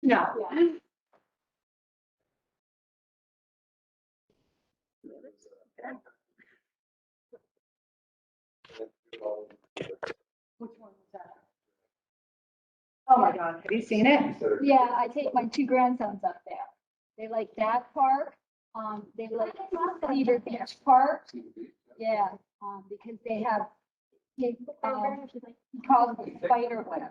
No. Which one was that? Oh my God, have you seen it? Yeah, I take my two grandsons up there. They like that park. They like Cedar Beach Park. Yeah, because they have, he calls it spider web.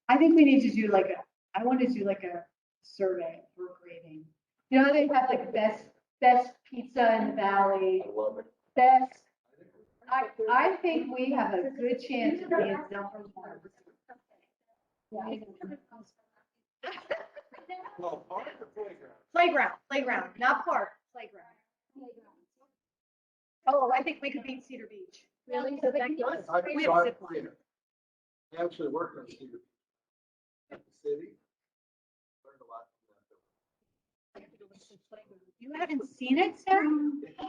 I think we need to do like I want to do like a survey for grading. You know, they have like best pizza in the valley, I love it. best. I think we have a good chance of being number one. Well, park or playground? Playground, not park, playground. Oh, I think we could beat Cedar Beach. Really? So I we saw have it zip line. here. I actually worked on Cedar at the city. Learned a lot from You haven't seen it, Sarah? that.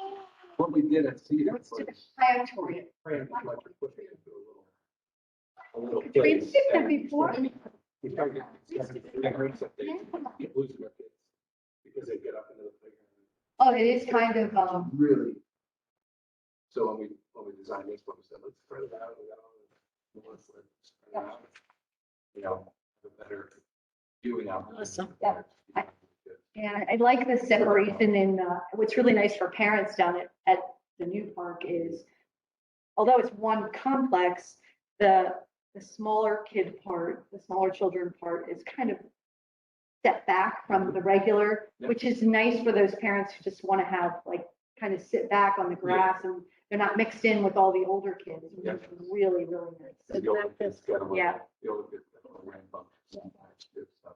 What we did at Cedar was What's to the planetarium? cram as much as put it into a little We've place. seen that before. We target parents that they get losing their kids because they get up into the playground. Oh, it is kind of, Really. So when we designed this one, we said, let's spread it out. Let's spread it out. You know, a better viewing out. Awesome. Yeah. Yeah, I like the separation in, what's really nice for parents down at the new park is, although it's one complex, the smaller kid part, the smaller children part is kind of set back from the regular, which is nice for those parents who just want to have like, kind of sit back on the grass and they're not mixed in with all the older kids. Yeah. It's really, really nice. The older kids get them, Yeah. the older kids get them ramp up. Good stuff.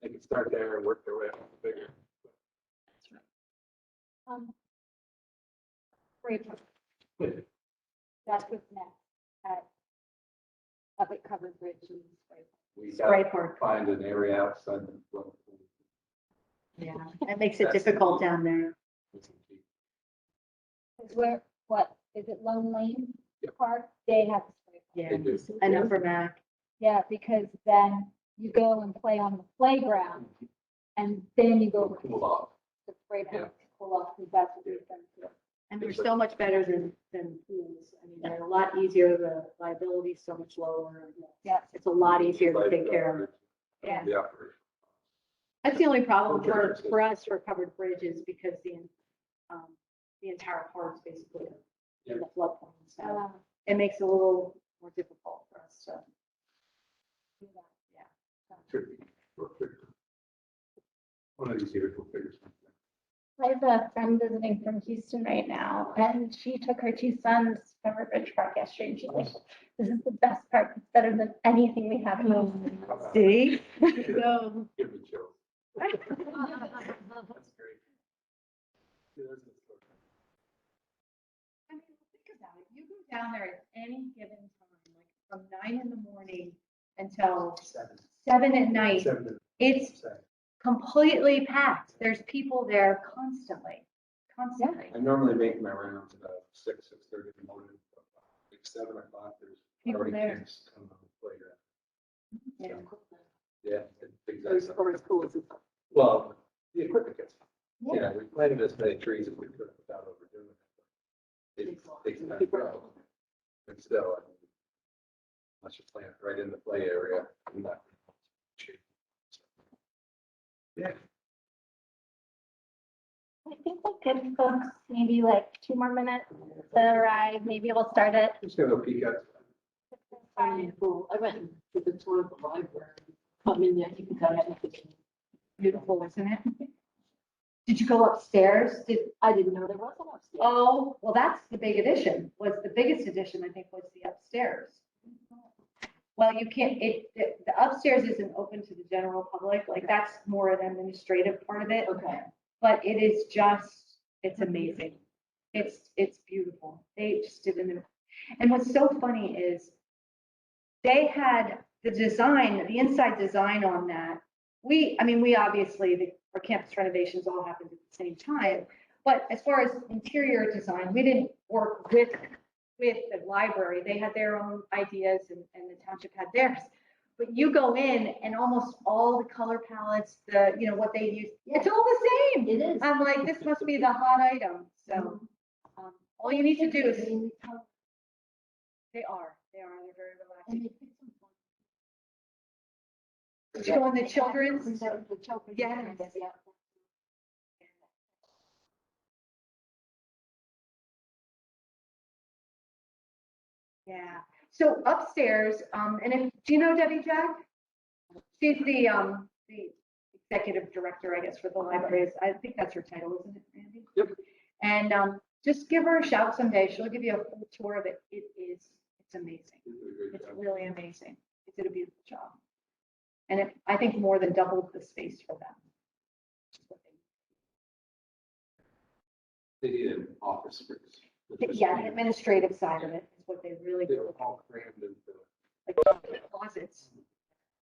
They can start there and work their way up bigger. Great. That's what's next at Up at Covered Bridge and Spray. We Spray gotta park. find an area outside the. Yeah, that makes it difficult down there. Is where, what, is it Lone Lane Yep. Park? They have the spray. Yeah, They do. and Upper Mac. Yeah, because then you go and play on the playground and then you go to Cool off. the spray Yeah. park to cool off, because that's what we've done too. And they're so much better than pools. I mean, they're a lot easier, the liability is so much lower. Yeah. It's a lot easier to take care of. Yeah. The operation. That's the only problem for us for covered bridges because the entire park's basically in the floodplain. So it makes it a little more difficult for us to. do that. Yeah. Tricky. One of these years we'll figure something. I have a friend visiting from Houston right now, and she took her two sons to Covered Bridge Park yesterday, and she's like, this is the best park, it's better than anything we have in Houston. See? So, Give me chills. That's great. Yeah, that's good stuff. I mean, think about it. You go down there at any given time, like from 9 in the morning until 7 at night. It's completely packed. There's people there constantly. I normally make my rounds about 6:30 in the morning. Like 7 o'clock, there's People already there. kids coming on the playground. Yeah. Yeah. Those Exactly. are schools. Well, the equipment gets, yeah, we planted as many trees as we could without overdoing it. It takes time to grow. And still, I mean, unless you plant right in the play area, I'm not. Yeah. I think we could folks, maybe like 2 more minutes to arrive, maybe we'll start it. Just gonna go peek out. Cool. I went to the tour of the library. I mean, yeah, you can tell me. Beautiful, isn't it? Did you go upstairs? I didn't know there was an upstairs. Oh, well, that's the big addition, was the biggest addition, I think, was the upstairs. Well, you can't, the upstairs isn't open to the general public, like that's more an administrative part of it. Okay. But it is just, it's amazing. It's beautiful. They just did an, and what's so funny is they had the design, the inside design on that. I mean, we obviously, our campus renovations all happened at the same time, but as far as interior design, we didn't work with with the library. They had their own ideas and the township had theirs. But you go in and almost all the color palettes, what they use, it's all the same. It is. I'm like, this must be the hot item. So all you need to do is, they're very relaxing. Show in the children's. Yes. Yeah. So upstairs, do you know Debbie Jack? She's the executive director, I guess, for the libraries. I think that's her title, isn't it, Randy? Yep. And just give her a shout someday. She'll give you a full tour of it. It's amazing. It's really amazing. They did a beautiful job. And I think more than doubled the space for them. They need an office space. Yeah, the administrative side of it is what they really They do. were all crammed into. Like closets.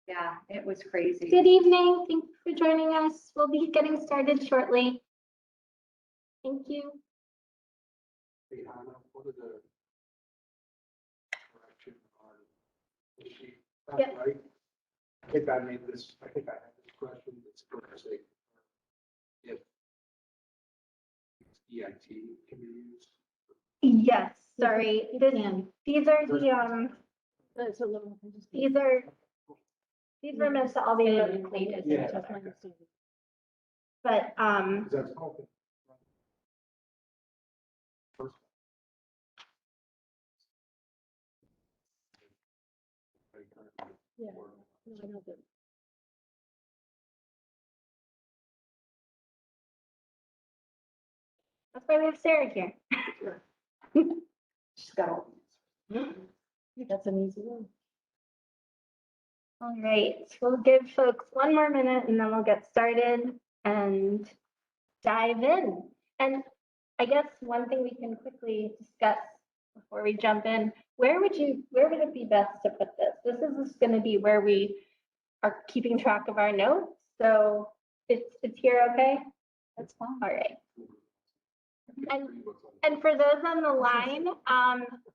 Yeah, it was crazy. Good evening. Thanks for joining us. We'll be getting started shortly. Thank you. Hey, Hannah, what are the correction on the sheet? That's Yep. right. I think I had this question. It's going to say if EIT can be used. Yes, sorry. These are That's a little. these were meant to all be included. Yeah. But That's open. First. Yeah. No, I know that. that's why we have Sarah here. She's got all. That's an easy one. All right, we'll give folks one more minute and then we'll get started and dive in. And I guess one thing we can quickly discuss before we jump in, where would it be best to put this? This is going to be where we are keeping track of our notes. So it's here, okay? That's fine. All right. And for those on the line,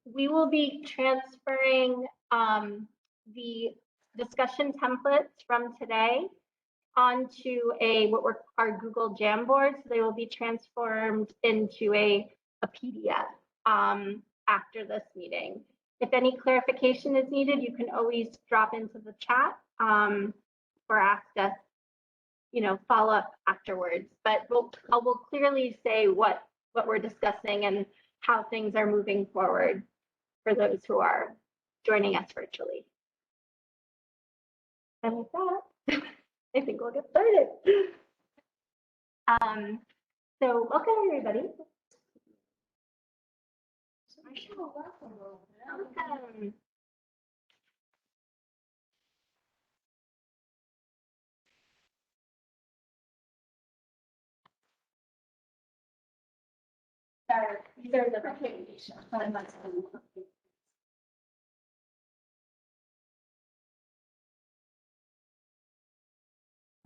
we will be transferring the discussion templates from today onto our Google Jamboard. So they will be transformed into a PDF after this meeting. If any clarification is needed, you can always drop into the chat or ask us, follow up afterwards. But we'll clearly say what we're discussing and how things are moving forward for those who are joining us virtually. And with that, I think we'll get started. So welcome everybody. Welcome. These are the recommendations.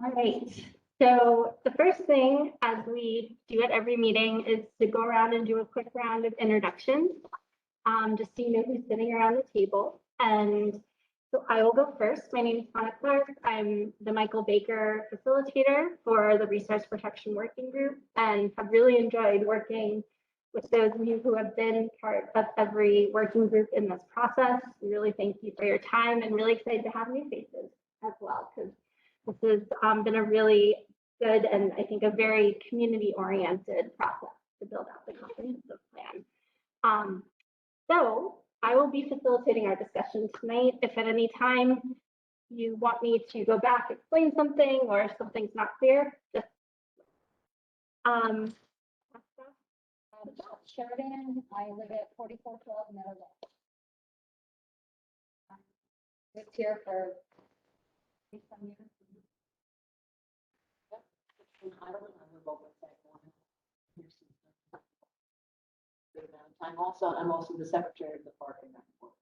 All right. So the first thing, as we do at every meeting, is to go around and do a quick round of introductions, just so you know who's sitting around the table. And so I will go first. My name is Hannah Clark. I'm the Michael Baker facilitator for the Resource Protection Working Group and have really enjoyed working with those of you who have been part of every working group in this process. We really thank you for your time and really excited to have new faces as well, because this has been a really good and I think a very community-oriented process to build out the comprehensive plan. So I will be facilitating our discussion tonight. If at any time you want me to go back, explain something, or if something's not clear, just Sheridan, I live at 4412 Meadowbrook. Lived here for some years. I'm also the secretary of the park and rec board.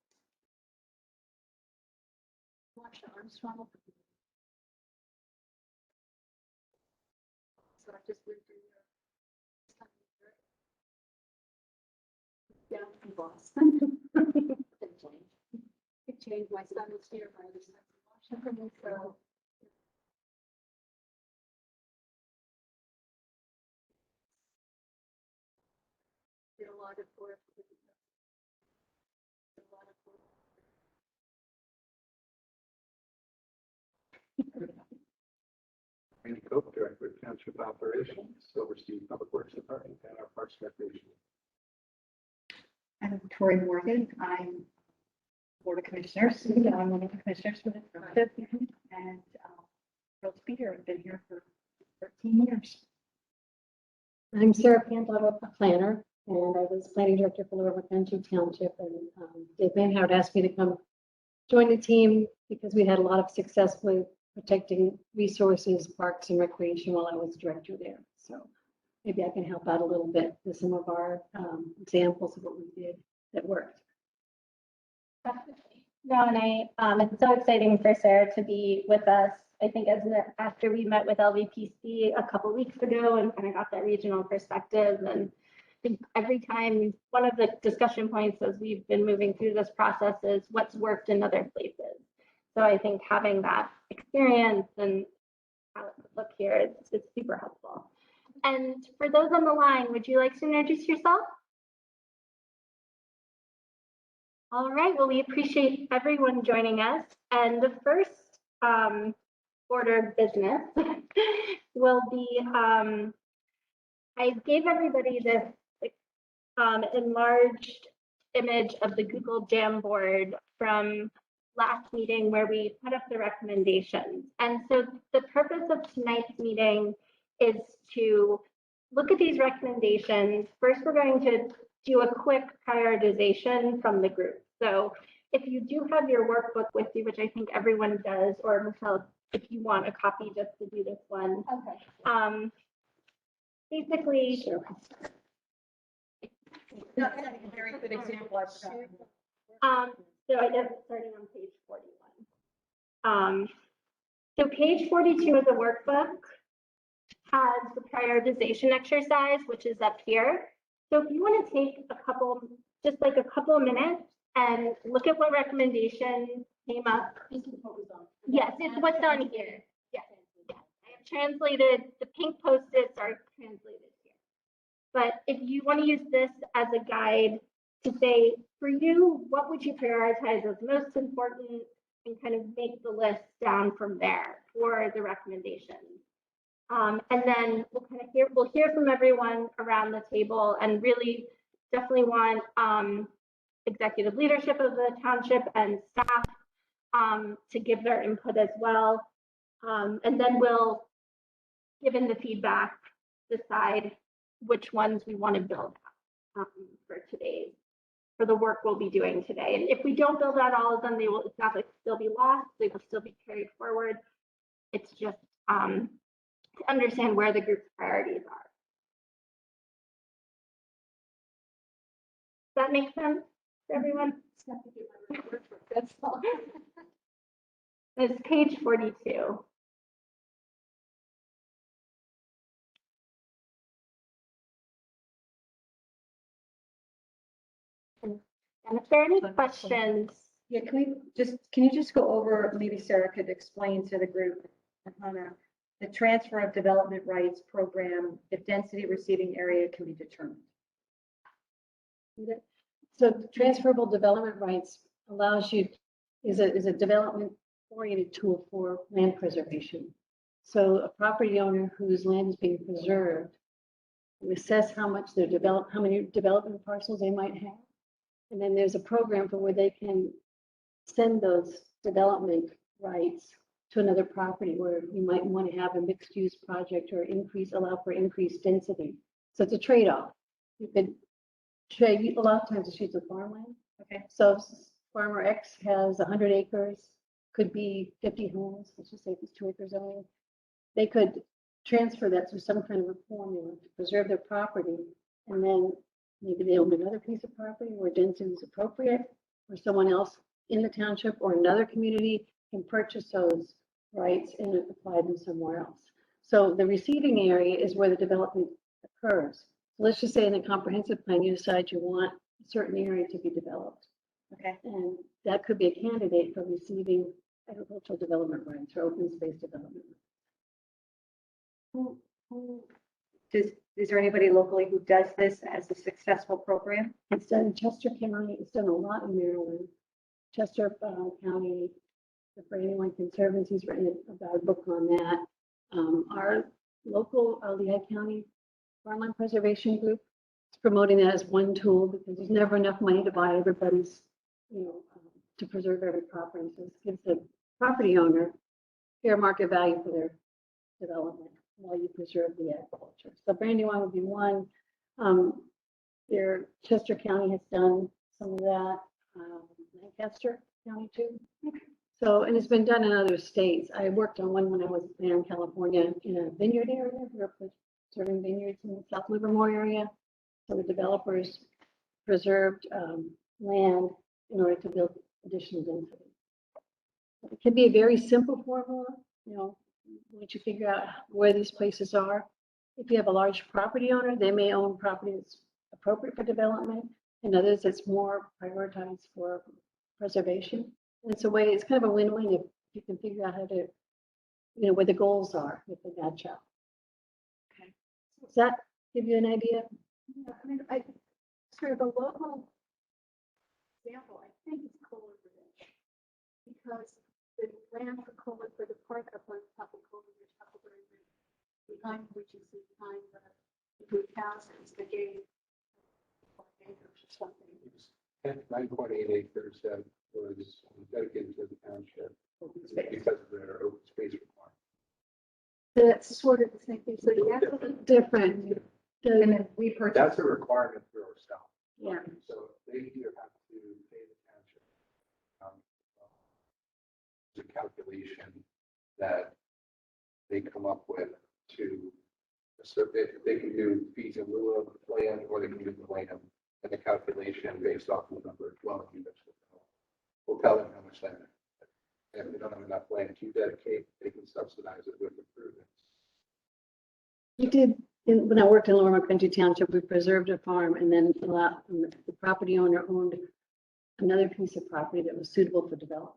Watch Armstrong. So I just lived through Yeah, in Boston. It changed. My son was here by the Washington, so. Did a lot of work. A lot of work. Randy Cope, Director of Township Operations, overseeing Public Works Department and our Parks and Recreation. I'm Tori Morgan. I'm Board of Commissioners. So I'm one of the commissioners for the township, and thrilled to be here. I've been here for 13 years. I'm Sarah Pantano, a planner, and I was planning director for Lower Country Township. And Dave Manhart asked me to come join the team because we had a lot of success with protecting resources, parks, and recreation while I was director there. So maybe I can help out a little bit with some of our examples of what we did that worked. No, and it's so exciting for Sarah to be with us. I think after we met with LVPC a couple weeks ago and kind of got that regional perspective, and I think every time one of the discussion points as we've been moving through this process is what's worked in other places. So I think having that experience and how it would look here, it's super helpful. And for those on the line, would you like to introduce yourself? All right, well, we appreciate everyone joining us. And the first order of business will be, I gave everybody this enlarged image of the Google Jamboard from last meeting where we put up the recommendations. And so the purpose of tonight's meeting is to look at these recommendations. First, we're going to do a quick prioritization from the group. So if you do have your workbook with you, which I think everyone does, or Michelle, if you want a copy just to do this one. Okay. Basically, Sure. That's a very good example. so I guess starting on page 41. So page 42 of the workbook has the prioritization exercise, which is up here. So if you want to take just like a couple of minutes and look at what recommendation came up. This is what was on. Yes, it's what's on here. Yes, yes. I have translated, the pink Post-its are translated here. But if you want to use this as a guide to say, for you, what would you prioritize as most important, and kind of make the list down from there for the recommendations. And then we'll hear from everyone around the table, and really definitely want executive leadership of the township and staff to give their input as well. And then we'll, given the feedback, decide which ones we want to build for the work we'll be doing today. And if we don't build out all of them, it's not like they'll be lost, they will still be carried forward. It's just to understand where the group's priorities are. Does that make sense to everyone? That's all. It's page 42. And if there are any questions, Yeah, can you just go over, maybe Sarah could explain to the group on the transfer of development rights program, if density receiving area can be determined. So transferable development rights allows you, is a development oriented tool for land preservation. So a property owner whose land is being preserved will assess how many development parcels they might have. And then there's a program for where they can send those development rights to another property where you might want to have a mixed use project or allow for increased density. So it's a trade-off. You could trade, a lot of times it's used with farmland. Okay. So farmer X has 100 acres, could be 50 homes, let's just say if it's 2 acres only. They could transfer that through some kind of a formula to preserve their property, and then maybe they own another piece of property where density is appropriate, or someone else in the township or another community can purchase those rights and apply them somewhere else. So the receiving area is where the development occurs. So let's just say in the comprehensive plan, you decide you want a certain area to be developed. Okay. And that could be a candidate for receiving agricultural development rights or open space development. Is there anybody locally who does this as a successful program? It's done in Chester County, it's done a lot in Maryland. Chester County, the Brandywine Conservancy's written about a book on that. Our local Lehigh County Farmland Preservation Group is promoting that as one tool because there's never enough money to buy everybody's, to preserve every property. So this gives the property owner fair market value for their development while you preserve the agriculture. So Brandywine would be one. Chester County has done some of that. Lancaster County too. So, and it's been done in other states. I worked on one when I was there in California in a vineyard area. We were preserving vineyards in the South Livermore area. So the developers preserved land in order to build additional density. It can be a very simple formula, once you figure out where these places are. If you have a large property owner, they may own property that's appropriate for development, and others it's more prioritized for preservation. And it's it's kind of a win-win if you can figure out how to, where the goals are with the match up. Okay. Does that give you an idea? Yeah, I mean, sort of a local example, I think it's Kohler Bridge. Because the land for Kohler, for the park up on top of Kohler Bridge, Huckleberry Bridge, behind which is behind the group houses, the gate, acres or something. 9.8 acres that was dedicated to the township because of their open space requirement. That's sort of the same thing, so that's a little Different. And then we purchased. That's a requirement for ourselves. Yeah. So they either have to pay the township. The calculation that they come up with so they can do fees in lieu of land, or they can do the land and the calculation based off of the number of dwelling units. We'll tell them how much land. If they don't have enough land to dedicate, they can subsidize it with improvements. We did, when I worked in Lower Country Township, we preserved a farm and then the property owner owned another piece of property that was suitable for development.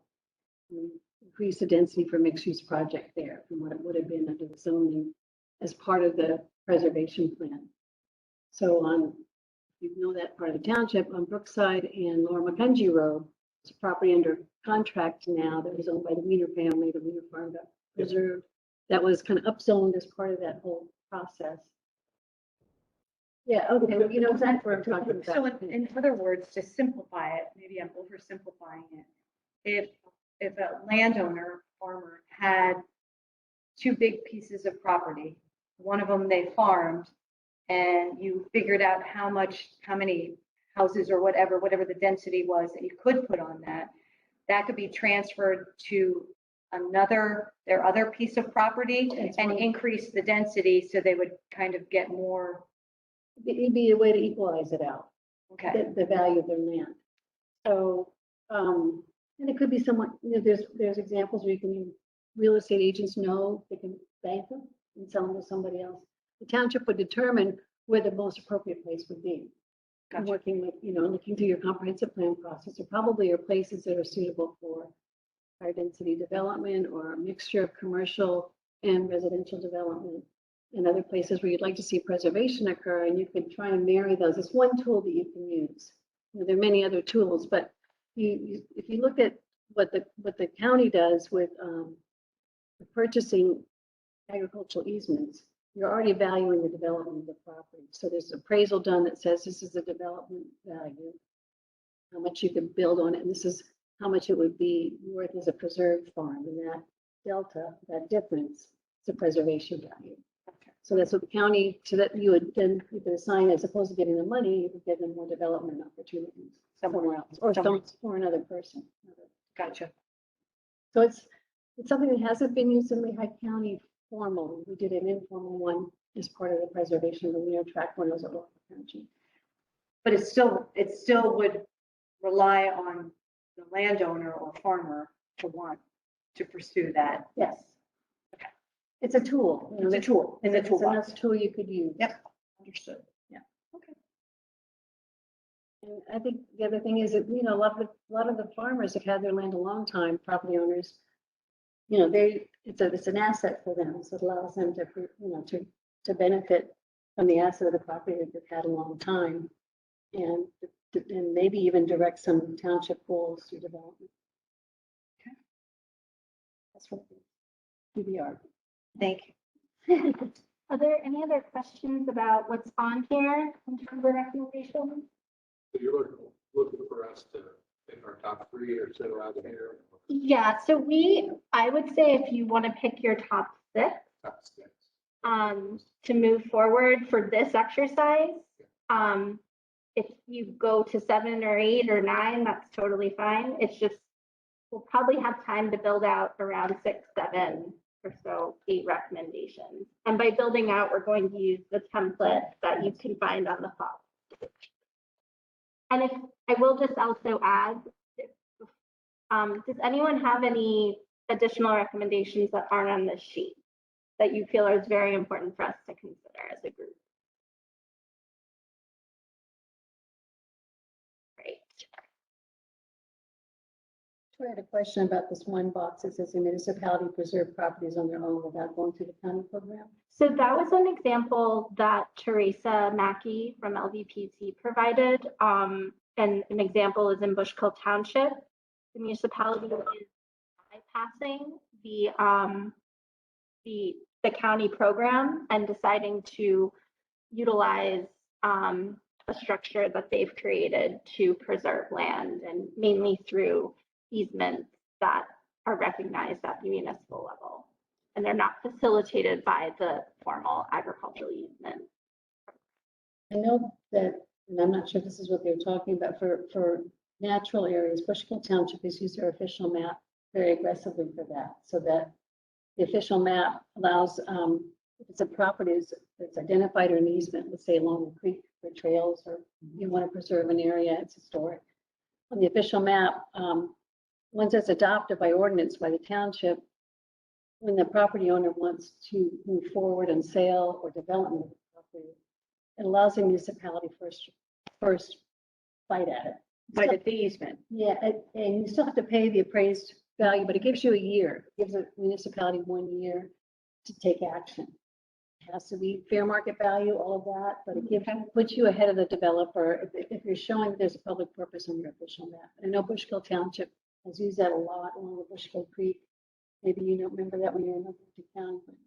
We increased the density for mixed-use project there from what it would have been under the zoning as part of the preservation plan. So if you know that part of the township, on Brookside and Lower Macungie Road, it's a property under contract now that was owned by the Wiener family. The Wiener farm got preserved. That was kind of upzoned as part of that whole process. Yeah, okay, well, exactly what I'm talking about. So in other words, to simplify it, maybe I'm oversimplifying it. If a landowner, farmer, had two big pieces of property, one of them they farmed, and you figured out how many houses or whatever the density was that you could put on that could be transferred to their other piece of property and increase the density so they would kind of get more. It'd be a way to equalize it out, Okay. the value of their land. So, and it could be somewhat, there's examples where you can, real estate agents know they can bank them and sell them to somebody else. The township would determine where the most appropriate place would be. Gotcha. Working with, looking through your comprehensive plan process, there probably are places that are suitable for higher density development or a mixture of commercial and residential development, and other places where you'd like to see preservation occur, and you can try and marry those. It's one tool that you can use. There are many other tools, but if you look at what the county does with purchasing agricultural easements, you're already valuing the development of the property. So there's appraisal done that says this is the development value, how much you could build on it, and this is how much it would be worth as a preserved farm, and that delta, that difference, is a preservation value. So that's what the county, so that you would assign, as opposed to getting the money, you would give them more development opportunities somewhere else, or another person. Gotcha. So it's something that hasn't been used in Lehigh County formally. We did an informal one as part of the preservation of the Wiener Tract when it was at Local County. But it still would rely on the landowner or farmer to want to pursue that. Yes. Okay. It's a tool. It's a tool. It's a toolbox. tool you could use. Yep. Understood. Yeah. Okay. And I think the other thing is that, you know, a lot of the farmers have had their land a long time, property owners. You know, it's an asset for them, so it allows them to, you know, to benefit from the asset of the property that they've had a long time. And maybe even direct some township goals through development. Okay. That's what PBR. Thank you. Are there any other questions about what's on here in terms of recommendations? So you're looking for us to pick our top three or sit around here? Yeah, so I would say if you want to pick your top six, Top six. to move forward for this exercise. If you go to 7 or 8 or 9, that's totally fine. It's just, we'll probably have time to build out around 6, 7 or so, 8 recommendations. And by building out, we're going to use the template that you can find on the file. And if I will just also add, does anyone have any additional recommendations that aren't on this sheet that you feel is very important for us to consider as a group? Great. I had a question about this one box that says the municipality preserve properties on their own without going through the county program. So that was an example that Teresa Mackey from LVPC provided. And an example is in Bushkill Township. The municipality is bypassing the county program and deciding to utilize a structure that they've created to preserve land, and mainly through easements that are recognized at the municipal level. And they're not facilitated by the formal agricultural easement. I know that, and I'm not sure if this is what they were talking about, for natural areas, Bushkill Township has used their official map very aggressively for that, so that the official map allows, if it's a property that's identified or an easement, let's say along the creek or trails, or you want to preserve an area, it's historic. On the official map, once it's adopted by ordinance by the township, when the property owner wants to move forward and sale or development of the property, it allows the municipality first bite at it. But at the easement. Yeah, and you still have to pay the appraised value, but it gives you a year, it gives the municipality 1 year to take action. It has to be fair market value, all of that, but it puts you ahead of the developer if you're showing there's a public purpose on your official map. I know Bushkill Township has used that a lot along the Bushkill Creek. Maybe you don't remember that when you're in the county.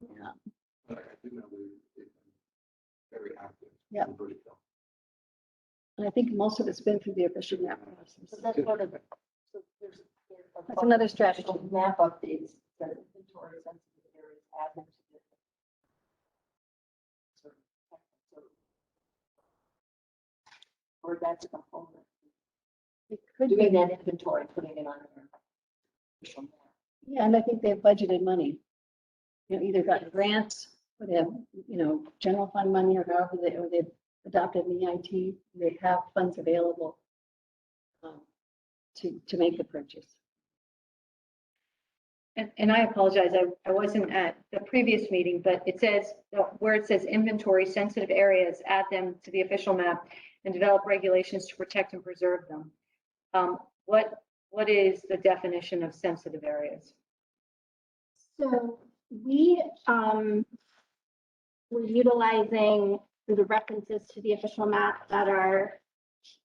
Yeah. But I do know they've been very active. Yeah. in Bushkill. And I think most of it's been through the official map So process. that's part of it. So there's. That's another strategy. Map updates that inventory sensitive areas add them to the. Or that's a component. It could be. Doing that inventory, putting it on your official map. Yeah, and I think they've budgeted money. You know, either got grants, or they have, you know, general fund money, or however or they've adopted an EIT, they have funds available to make the purchase. And I apologize, I wasn't at the previous meeting, but it says, where it says inventory sensitive areas, add them to the official map and develop regulations to protect and preserve them. What is the definition of sensitive areas? So we're utilizing the references to the official map that are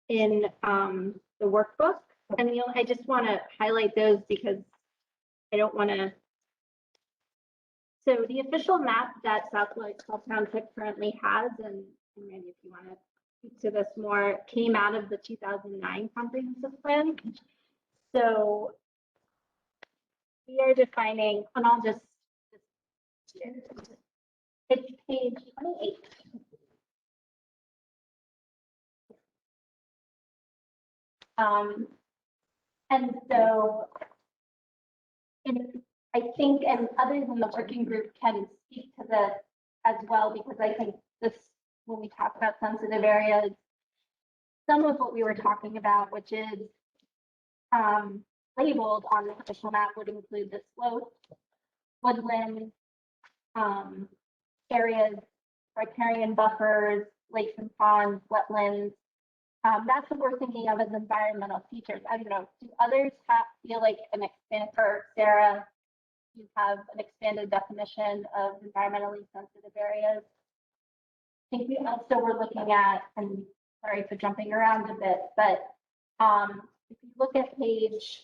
in the workbook. And I just want to highlight those because I don't want to. So the official map that South Whitehall Township currently has, and Randy, if you want to speak to this more, came out of the 2009 comprehensive plan. So we are defining, and I'll just, it's page 28. And so I think, and others in the working group can speak to this as well, because I think this, when we talk about sensitive areas, some of what we were talking about, which is labeled on the official map, would include the slope, woodland areas, riparian buffers, lakes and ponds, wetlands. That's what we're thinking of as environmental features. I don't know, do others feel like an expand, for Sarah, you have an expanded definition of environmentally sensitive areas? I think we also were looking at, and sorry for jumping around a bit, but if you look at page,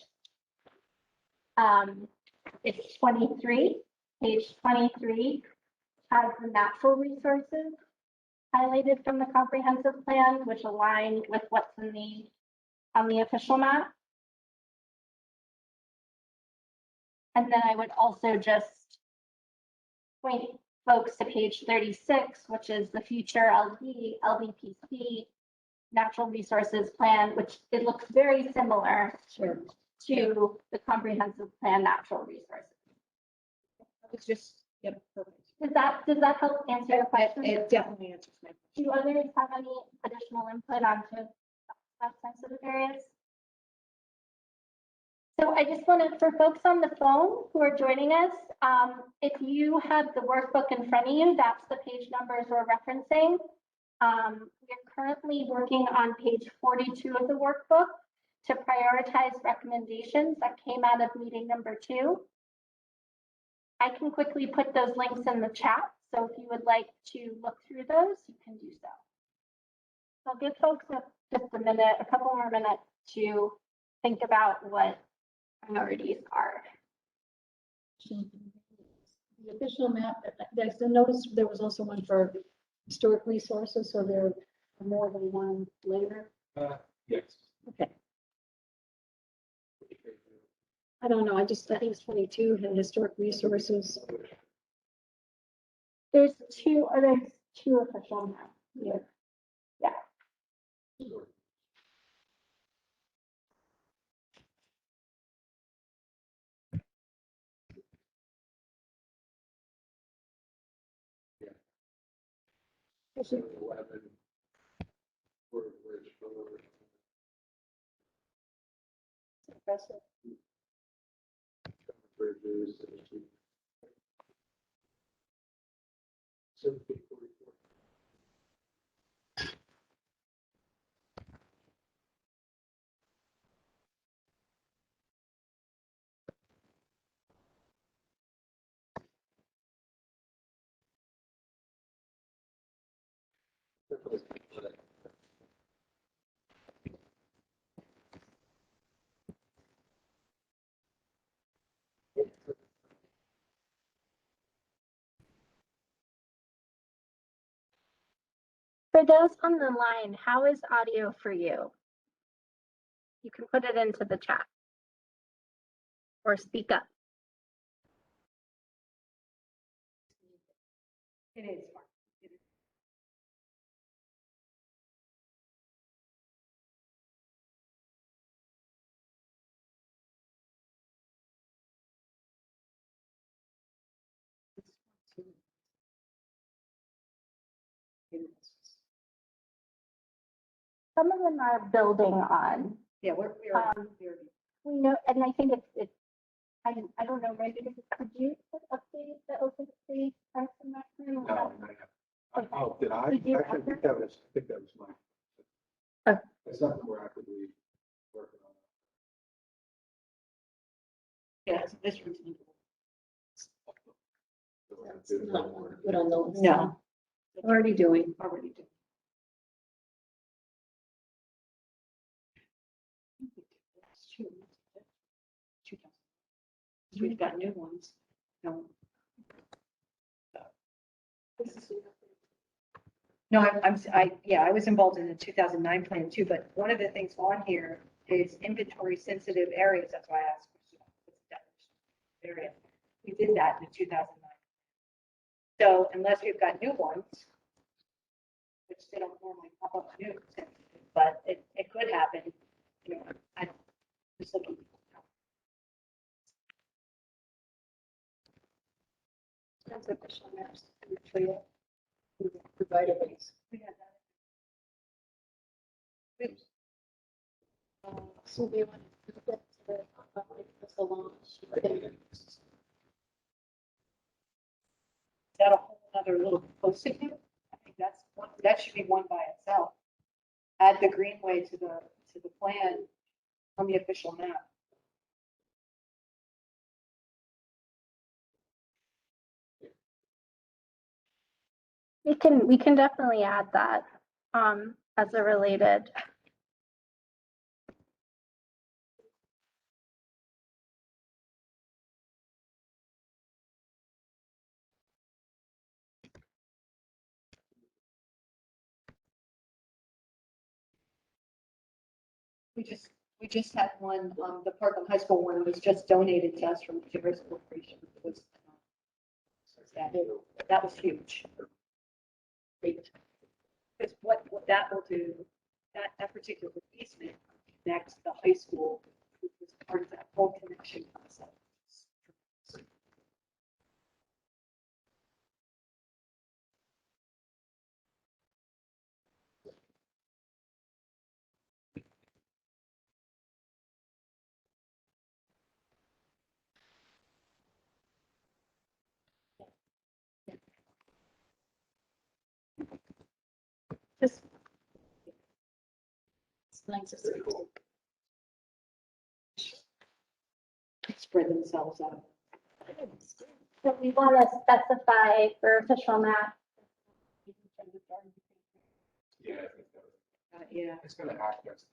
it's 23, page 23 has the natural resources highlighted from the comprehensive plan, which align with what's in on the official map. And then I would also just point folks to page 36, which is the future LVPC natural resources plan, which it looks very similar Sure. to the comprehensive plan natural resources. It's just, yep, perfect. Does that help answer your question? It definitely answers my question. Do others have any additional input onto that sensitive areas? So I just wanted, for folks on the phone who are joining us, if you have the workbook in front of you, that's the page numbers we're referencing. We're currently working on page 42 of the workbook to prioritize recommendations that came out of meeting number 2. I can quickly put those links in the chat, so if you would like to look through those, you can do so. So I'll give folks just a minute, a couple more minutes to think about what priorities are. The official map, there's the notice, there was also one for historic resources, so there are more than one layer. Yes. Okay. I don't know, I think it's 22 and historic resources. There's two official maps here. So 11. Where's Impressive. bridges? 744. For those on the line, how is audio for you? You can put it into the chat or speak up. It is. Some of them are building on. Yeah, we're We know, and I think it's I don't know, maybe could you update the open space parks and rec plan? No, not yet. Oh, did I? Did you Actually, I think that was mine. Oh. It's something we're actively working on. yeah, so this one's. So we're gonna That's do it not more. good on the list. No. Already doing. Already do. We've got new ones. No. No, I was involved in the 2009 plan too, but one of the things on here is inventory sensitive areas. That's why I asked. What's the definition of area? We did that in 2009. So unless we've got new ones, which they don't normally pop up new, but it could happen. You know, I just looking. That's official maps. Provider base. We had that. So we want to put the launch. Is that a whole other little post-it note? that should be one by itself. Add the greenway to the plan on the official map. We can definitely add that, as a related. We just had one, the Parkland High School one was just donated to us from the Resorce Corporation. It was, that was huge. Because what that will do, that particular easement connects the high school, which was part of that whole connection concept. Just it's nice to see people spread themselves out. So we want to specify for official map. Yeah, I think that was, Yeah, it's gonna act as the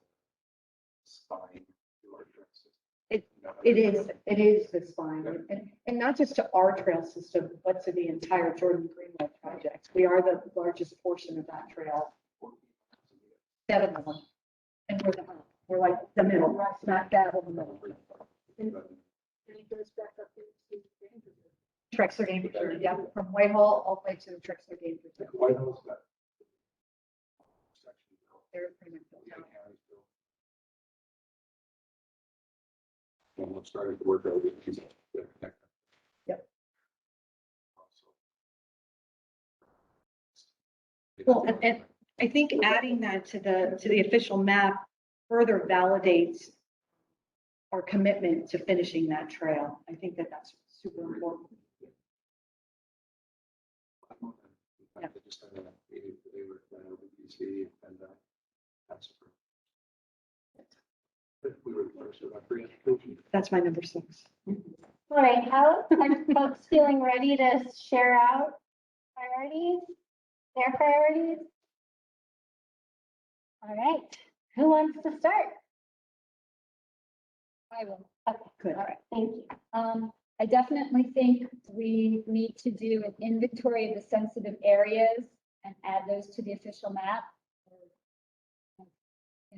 spine to our trail system. it is the spine, and not just to our trail system, but to the entire Jordan Greenway project. We are the largest portion of that trail. 7 of them. And we're like the middle, right smack dab in the middle. And it goes back up into Danvers. Trexler Game Preserve, yeah, from Whitehall all the way to the Trexler Game Preserve. Whitehall's got section built, They're pretty much built the out. county's built. And we're starting to work out with these. Yep. Also. Well, and I think adding that to the official map further validates our commitment to finishing that trail. I think that's super important. I just had a meeting today with BC and that's. We were the first of our pre-application. That's my number 6. All right, how are folks feeling ready to share out priorities, their priorities? All right, who wants to start? I will. Okay, Good. all right, thank you. I definitely think we need to do an inventory of the sensitive areas and add those to the official map. You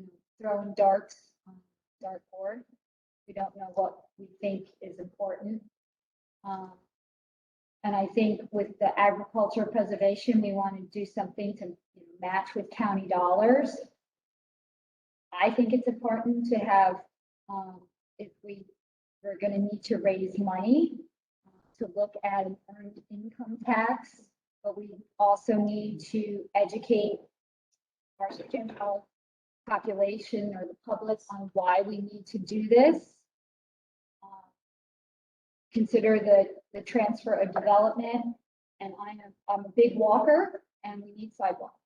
know, throwing darts on the dartboard. We don't know what we think is important. And I think with the agriculture preservation, we want to do something to match with county dollars. I think it's important to have, if we're going to need to raise money to look at an earned income tax, but we also need to educate our general population or the public on why we need to do this. Consider the transfer of development, and I'm a big walker, and we need sidewalks.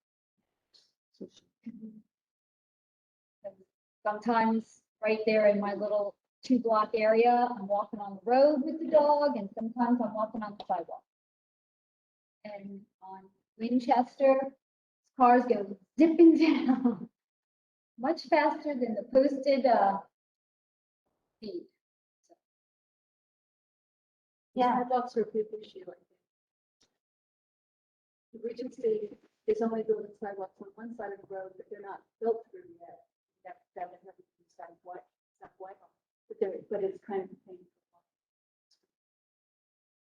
Sometimes right there in my little 2-block area, I'm walking on the road with the dog, and sometimes I'm walking on the sidewalk. And on Winchester, cars go zipping down much faster than the posted speed. Yeah. Sidewalks are a big issue, I think. The Regency is only building sidewalks on one side of the road, but they're not built through yet. That would have to be sidewalk, but it's kind of a thing.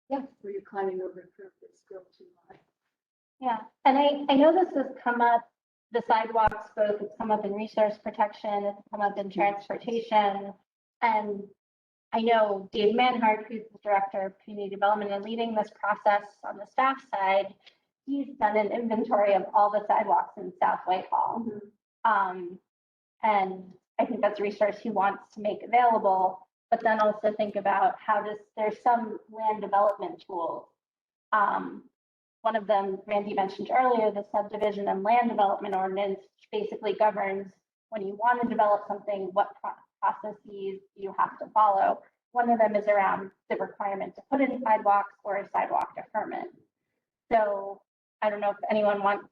Yeah, where you're climbing over a curb that's still too high. Yeah, and I know this has come up, the sidewalks, both it's come up in resource protection, it's come up in transportation. And I know Dave Manhart, who's the director of community development and leading this process on the staff side, he's done an inventory of all the sidewalks in South Whitehall. And I think that's a resource he wants to make available, but then also think about there's some land development tools One of them, Randy mentioned earlier, the subdivision and land development ordinance basically governs when you want to develop something, what processes you have to follow. One of them is around the requirement to put in sidewalks or a sidewalk deferment. So I don't know if anyone wants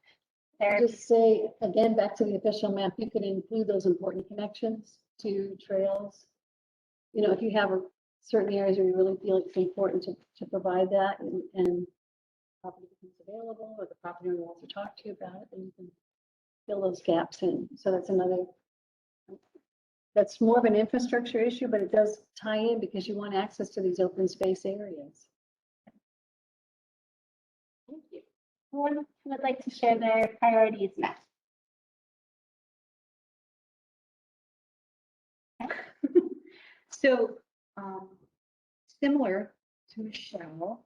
there. Just say, again, back to the official map, you could include those important connections to trails. You know, if you have certain areas where you really feel it's important to provide that and property becomes available or the property owner wants to talk to you about it, then you can fill those gaps in. So that's more of an infrastructure issue, but it does tie in because you want access to these open space areas. Thank you. Who would like to share their priorities next? So, similar to Michelle,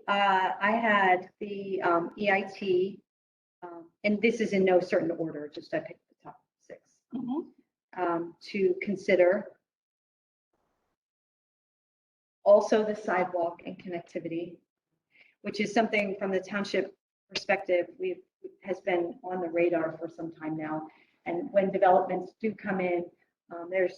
I had the EIT, and this is in no certain order, just I picked the top 6 to consider. Also the sidewalk and connectivity, which is something from the township perspective, has been on the radar for some time now. And when developments do come in, there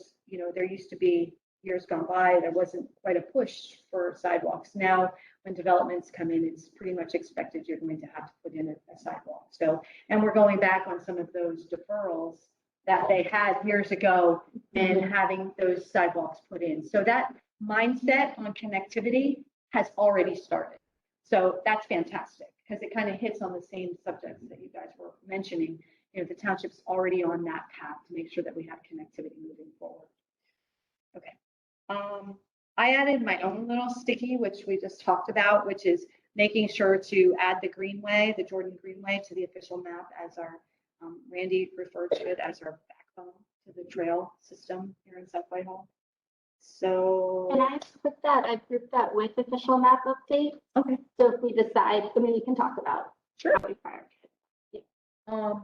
used to be years gone by, there wasn't quite a push for sidewalks. Now, when developments come in, it's pretty much expected you're going to have to put in a sidewalk. So, and we're going back on some of those deferrals that they had years ago and having those sidewalks put in. So that mindset on connectivity has already started. So that's fantastic because it kind of hits on the same subjects that you guys were mentioning. You know, the township's already on that path to make sure that we have connectivity moving forward. Okay. I added my own little sticky, which we just talked about, which is making sure to add the Greenway, the Jordan Greenway, to the official map as our, Randy referred to it as our backbone to the trail system here in South Whitehall. So. And I put that, I've grouped that with official map update. Okay. So if we decide, I mean, we can talk about Sure. how we prioritize.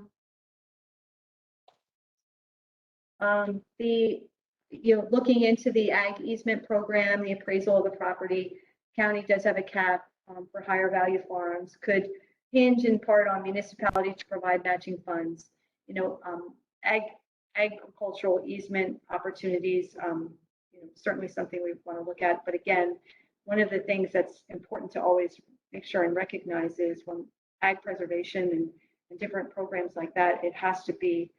Looking into the ag easement program, the appraisal of the property, county does have a cap for higher value farms, could hinge in part on municipality to provide matching funds. Agricultural easement opportunities, certainly something we want to look at. But again, one of the things that's important to always make sure and recognize is when ag preservation and different programs like that, it has to be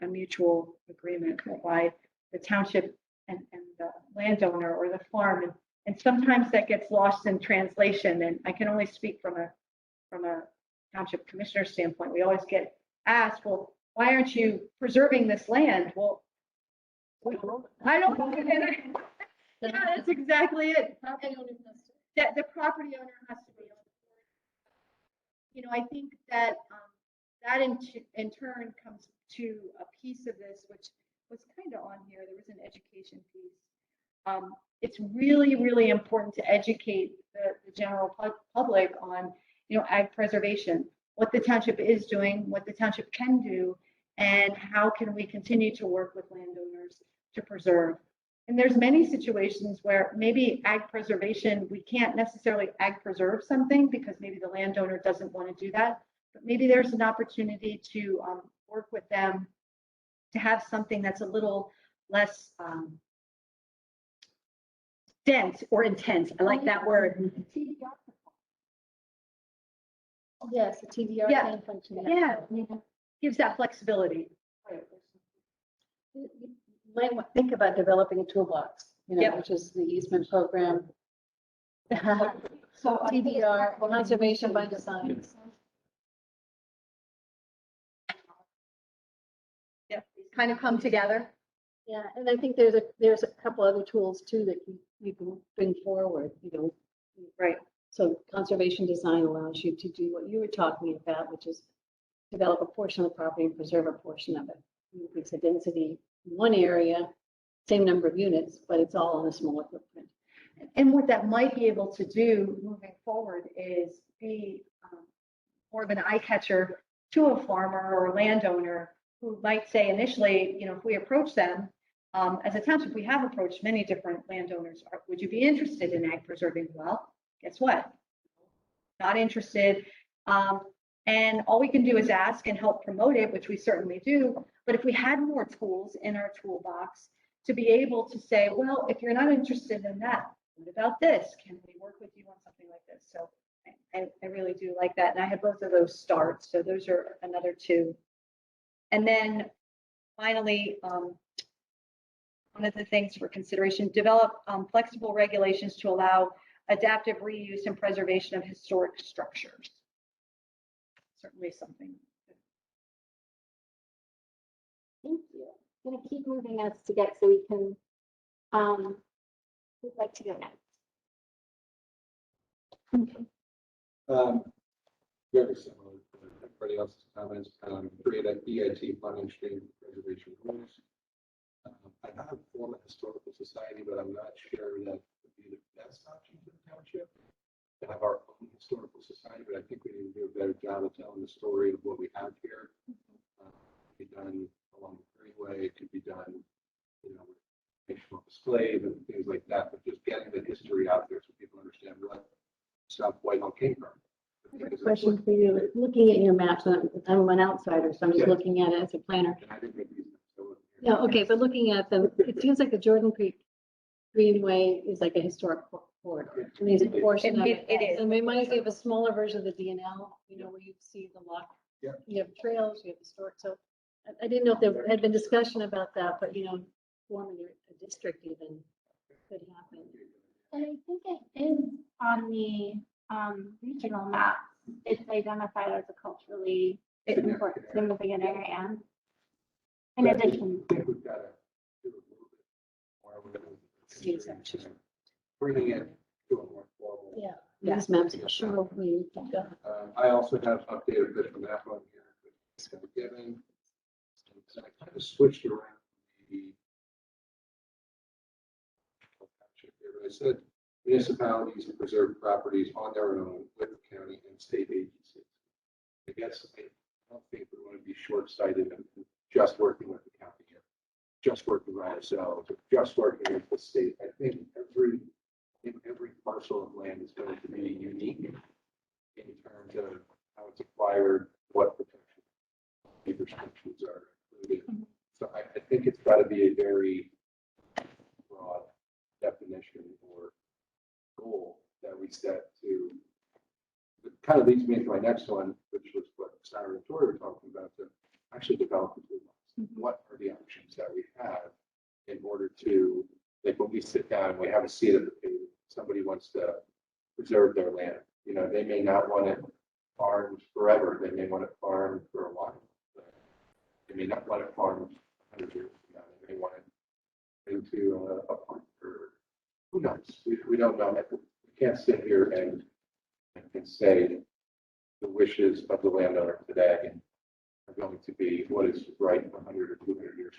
a mutual agreement by the township and the landowner or the farm. And sometimes that gets lost in translation. And I can only speak from a township commissioner standpoint. We always get asked, well, why aren't you preserving this land? Well, I don't know. Yeah, that's exactly it. The property owner has to be on board. I think that that in turn comes to a piece of this, which was kind of on here. There was an education piece. It's really, really important to educate the general public on, ag preservation, what the township is doing, what the township can do, and how can we continue to work with landowners to preserve. And there's many situations where maybe ag preservation, we can't necessarily ag preserve something because maybe the landowner doesn't want to do that, but maybe there's an opportunity to work with them to have something that's a little less dense or intense. I like that word. Yes, the TDR Yeah. can function. Yeah, gives that flexibility. You might think about developing a toolbox, Yep. which is the easement program. So TDR, conservation by design. Kind of come together. Yeah, and I think there's a couple other tools too that you can bring forward, Right. So conservation design allows you to do what you were talking about, which is develop a portion of the property and preserve a portion of it. Increase the density in one area, same number of units, but it's all on a smaller footprint. And what that might be able to do moving forward is be more of an eye catcher to a farmer or landowner who might say initially, if we approach them, as a township, we have approached many different landowners. Would you be interested in ag preserving? Well, guess what? not interested. And all we can do is ask and help promote it, which we certainly do. But if we had more tools in our toolbox to be able to say, well, if you're not interested in that, what about this? Can we work with you on something like this? So I really do like that. And I had both of those starts. So those are another two. And then finally, one of the things for consideration, develop flexible regulations to allow adaptive reuse and preservation of historic structures. Certainly something. Thank you. I'm gonna keep moving us to get so we can, who'd like to go next? Okay. Very similar to everybody else's comments, create a EIT funding stream preservation rules. I have formed a historical society, but I'm not sure that would be the best option for the township to have our own historical society, but I think we need to do a better job of telling the story of what we have here. Be done along the freeway, it could be done, with informational displays and things like that, but just getting the history out there so people understand what South Whitehall came from. Question for you, looking at your maps, I'm an outsider, so I'm just Yeah. looking at it as a planner. And I didn't make these, so. Yeah, okay, but looking at them, it seems like the Jordan Creek Greenway is like a historic corridor. And there's a portion of it. It is. And we might have a smaller version of the DNL, where you see the lock. Yeah. You have trails, you have historic, so I didn't know if there had been discussion about that, but forming a district even could happen. And I think it is on the regional map. It's identified as a culturally important, significant area. In addition, I think we've got to do a little bit more with it. Bringing it to a more formal. Yeah, these maps are sure we got. I also have updated official map on here. It's kind of given. So I kind of switched around the. I said municipalities preserve properties on their own with the county and state agencies. I guess I don't think we want to be short-sighted and just working with the county here, just working by ourselves, or just working with the state. I think every parcel of land is going to be unique in terms of how it's acquired, what protection, restrictions are included. So I think it's got to be a very broad definition or goal that we set to. It kind of leads me to my next one, which was what Sarah and Tori were talking about, to actually develop the toolbox. What are the options that we have in order to, like when we sit down and we have a seat at the table, somebody wants to preserve their land. They may not want it farmed forever. They may want it farmed for a while. They may not want it farmed 100 years from now. They may want it into a park or who knows? We don't know. We can't sit here and say the wishes of the landowner today are going to be what is right 100 or 200 years.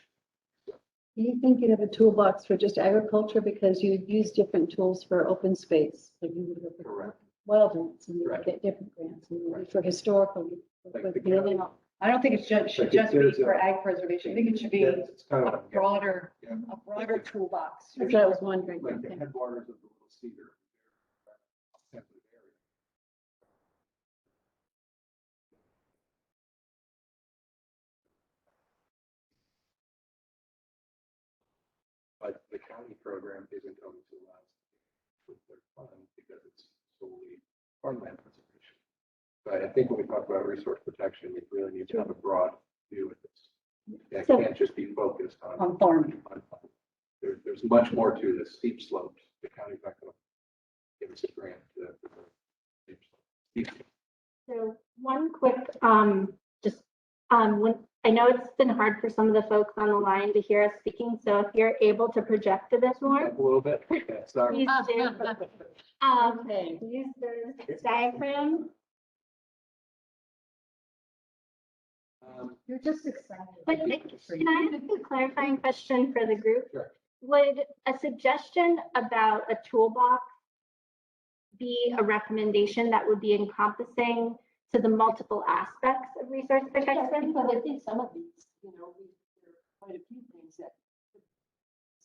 Do you think you'd have a toolbox for just agriculture because you use different tools for open space? Like you would have Correct. wildlands and you would Right. get different grants and Right. for historical. Like with the the other- county. I don't think it should Like just be there's for a- ag preservation. I think it should be It's kind a of broader, Yeah. a broader toolbox. That's what I was wondering. like the Okay. headwaters of the Little Cedar. Sensitive area. But the county program isn't going to allow us to with their fund because it's solely farmland preservation. But I think when we talk about resource protection, we really need to have a broad view of this. It So- can't just be focused On farming. There's much more to this steep slopes. The county's not going to give us a grant to preserve steep slopes. so one quick, I know it's been hard for some of the folks on the line to hear us speaking, so if you're able to project to this more, Up a little bit. Yeah, sorry. please do. Okay. Use the diagram. You're just excited. But can I ask a clarifying question for the group? Sure. Would a suggestion about a toolbox be a recommendation that would be encompassing to the multiple aspects of resource protection? But I think some of these, there are quite a few things that could be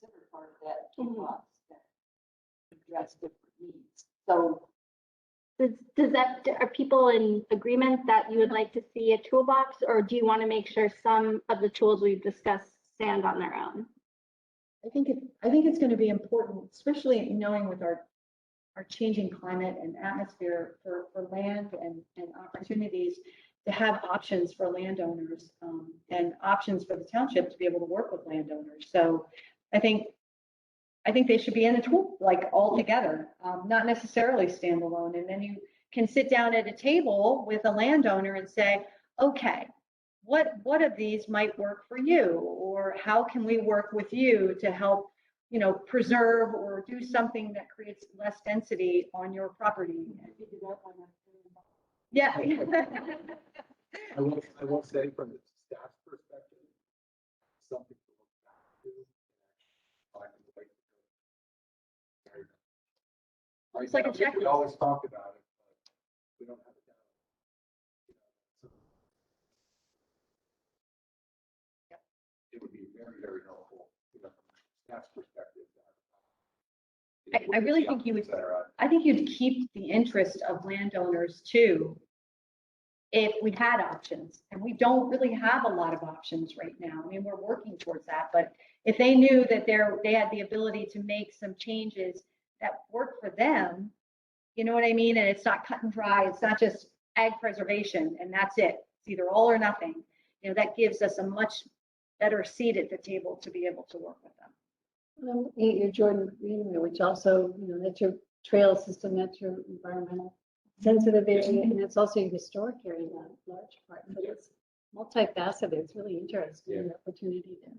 considered part of that toolbox that address different needs. So Are people in agreement that you would like to see a toolbox, or do you want to make sure some of the tools we've discussed stand on their own? I think it's going to be important, especially knowing with our changing climate and atmosphere for land and opportunities to have options for landowners and options for the township to be able to work with landowners. So I think they should be in the tool, like all together, not necessarily standalone. And then you can sit down at a table with a landowner and say, okay, what of these might work for you? Or how can we work with you to help, preserve or do something that creates less density on your property? Yeah. I will say from the staff's perspective, something to look back to. Black and white. Right It's like a now, we checklist. always talk about it, but we don't have it down. It would be very, very helpful, from the staff's perspective. I really think I think you'd keep the interest of landowners too, if we had options, and we don't really have a lot of options right now. I mean, we're working towards that, but if they knew that they had the ability to make some changes that work for them, you know what I mean? And it's not cut and dry. It's not just ag preservation and that's it. It's either all or nothing. That gives us a much better seat at the table to be able to work with them. Your Jordan Greenway, which also, that's your trail system, that's your environmental sensitive area, and it's also your historic area, in a large part, but it's multifaceted. It's really interesting, the opportunity there.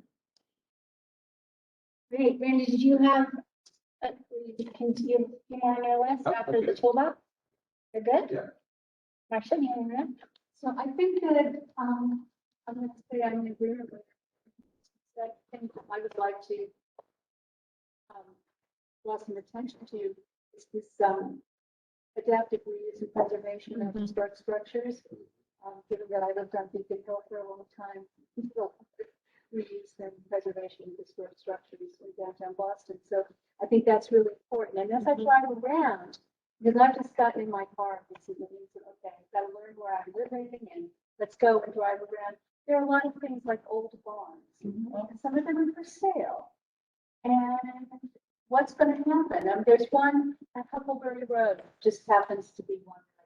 Great. Randy, did you have a few more on your list after the toolbox? You're good? Yeah. Marcia, you want to? So I think that, I'm going to say I'm in agreement with that thing I would like to draw some attention to is this adaptive reuse and preservation of historic structures. Given that I lived on Beacon Hill for a long time, reuse and preservation of historic structures in downtown Boston. So I think that's really important. And as I drive around, because I've just gotten in my car, this is the reason, okay, I've got to learn where I'm living and let's go and drive around. There are a lot of things like old barns, and some of them are for sale. And what's going to happen? There's one at Huckleberry Road, just happens to be one that I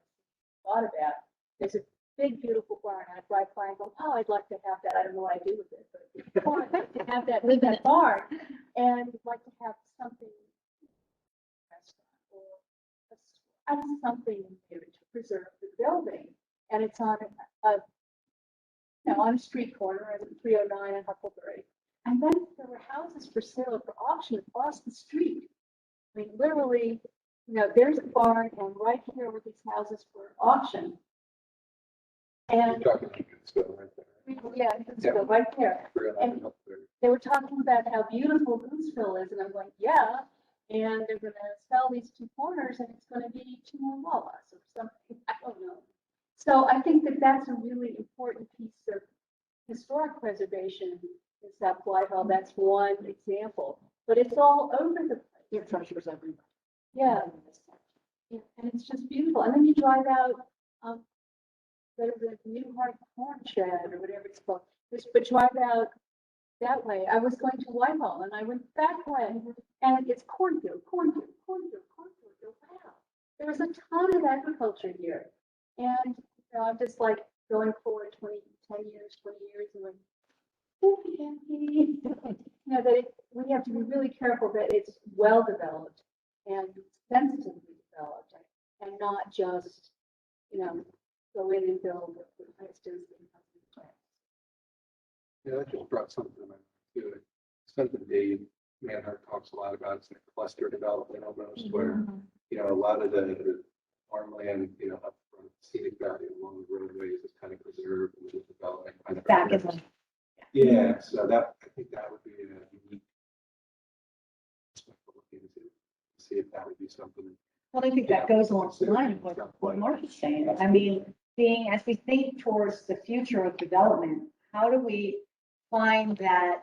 thought about. There's a big, beautiful barn. I drive by and go, oh, I'd like to have that. I don't know what I do with it, but oh, I'd like to have that, live in that barn, and I'd like to have something, restaurant or something there to preserve the building. And it's on on a street corner at 309 and Huckleberry. And then there were houses for sale for auction across the street. I mean, literally, there's a barn, and right here were these houses for auction. And You're talking like it's still right there. yeah, it's right there. And they were talking about how beautiful Gooseville is, and I'm like, yeah. And they're going to sell these two corners, and it's going to be two more Wawas or something. I don't know. So I think that that's a really important piece of historic preservation. In South Whitehall, that's one example, but it's all over the place. There are treasures everywhere. Yeah. And it's just beautiful. And then you drive out, there's a New Heart Corn Shed or whatever it's called. But drive out that way. I was going to Whitehall and I went that way, and it's cornfield. Wow. There was a ton of agriculture here. And I'm just like going forward 20 years, and like, that we have to be really careful that it's well developed and sensitively developed, and not just, go in and build what nice density. Yeah, that just brought something to mind too. Something Dave Manhart talks a lot about. It's like cluster development almost, where a lot of the farmland, up front, scenic value along the roadways is kind of preserved and just development kind of. Back in the. Yeah, so I think that would be a unique aspect to look into, see if that would be something. Well, I think that goes along the line of what Mark is saying. I mean, as we think towards the future of development, how do we find that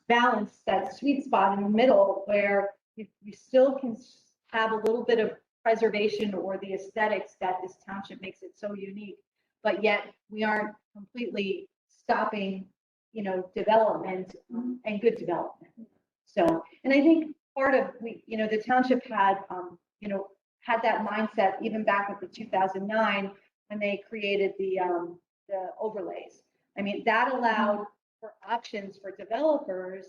balance, that sweet spot in the middle where you still can have a little bit of preservation or the aesthetics that this township makes it so unique, but yet we aren't completely stopping, development and good development. So, and I think part of the township had, had that mindset even back at the 2009 when they created the overlays. I mean, that allowed for options for developers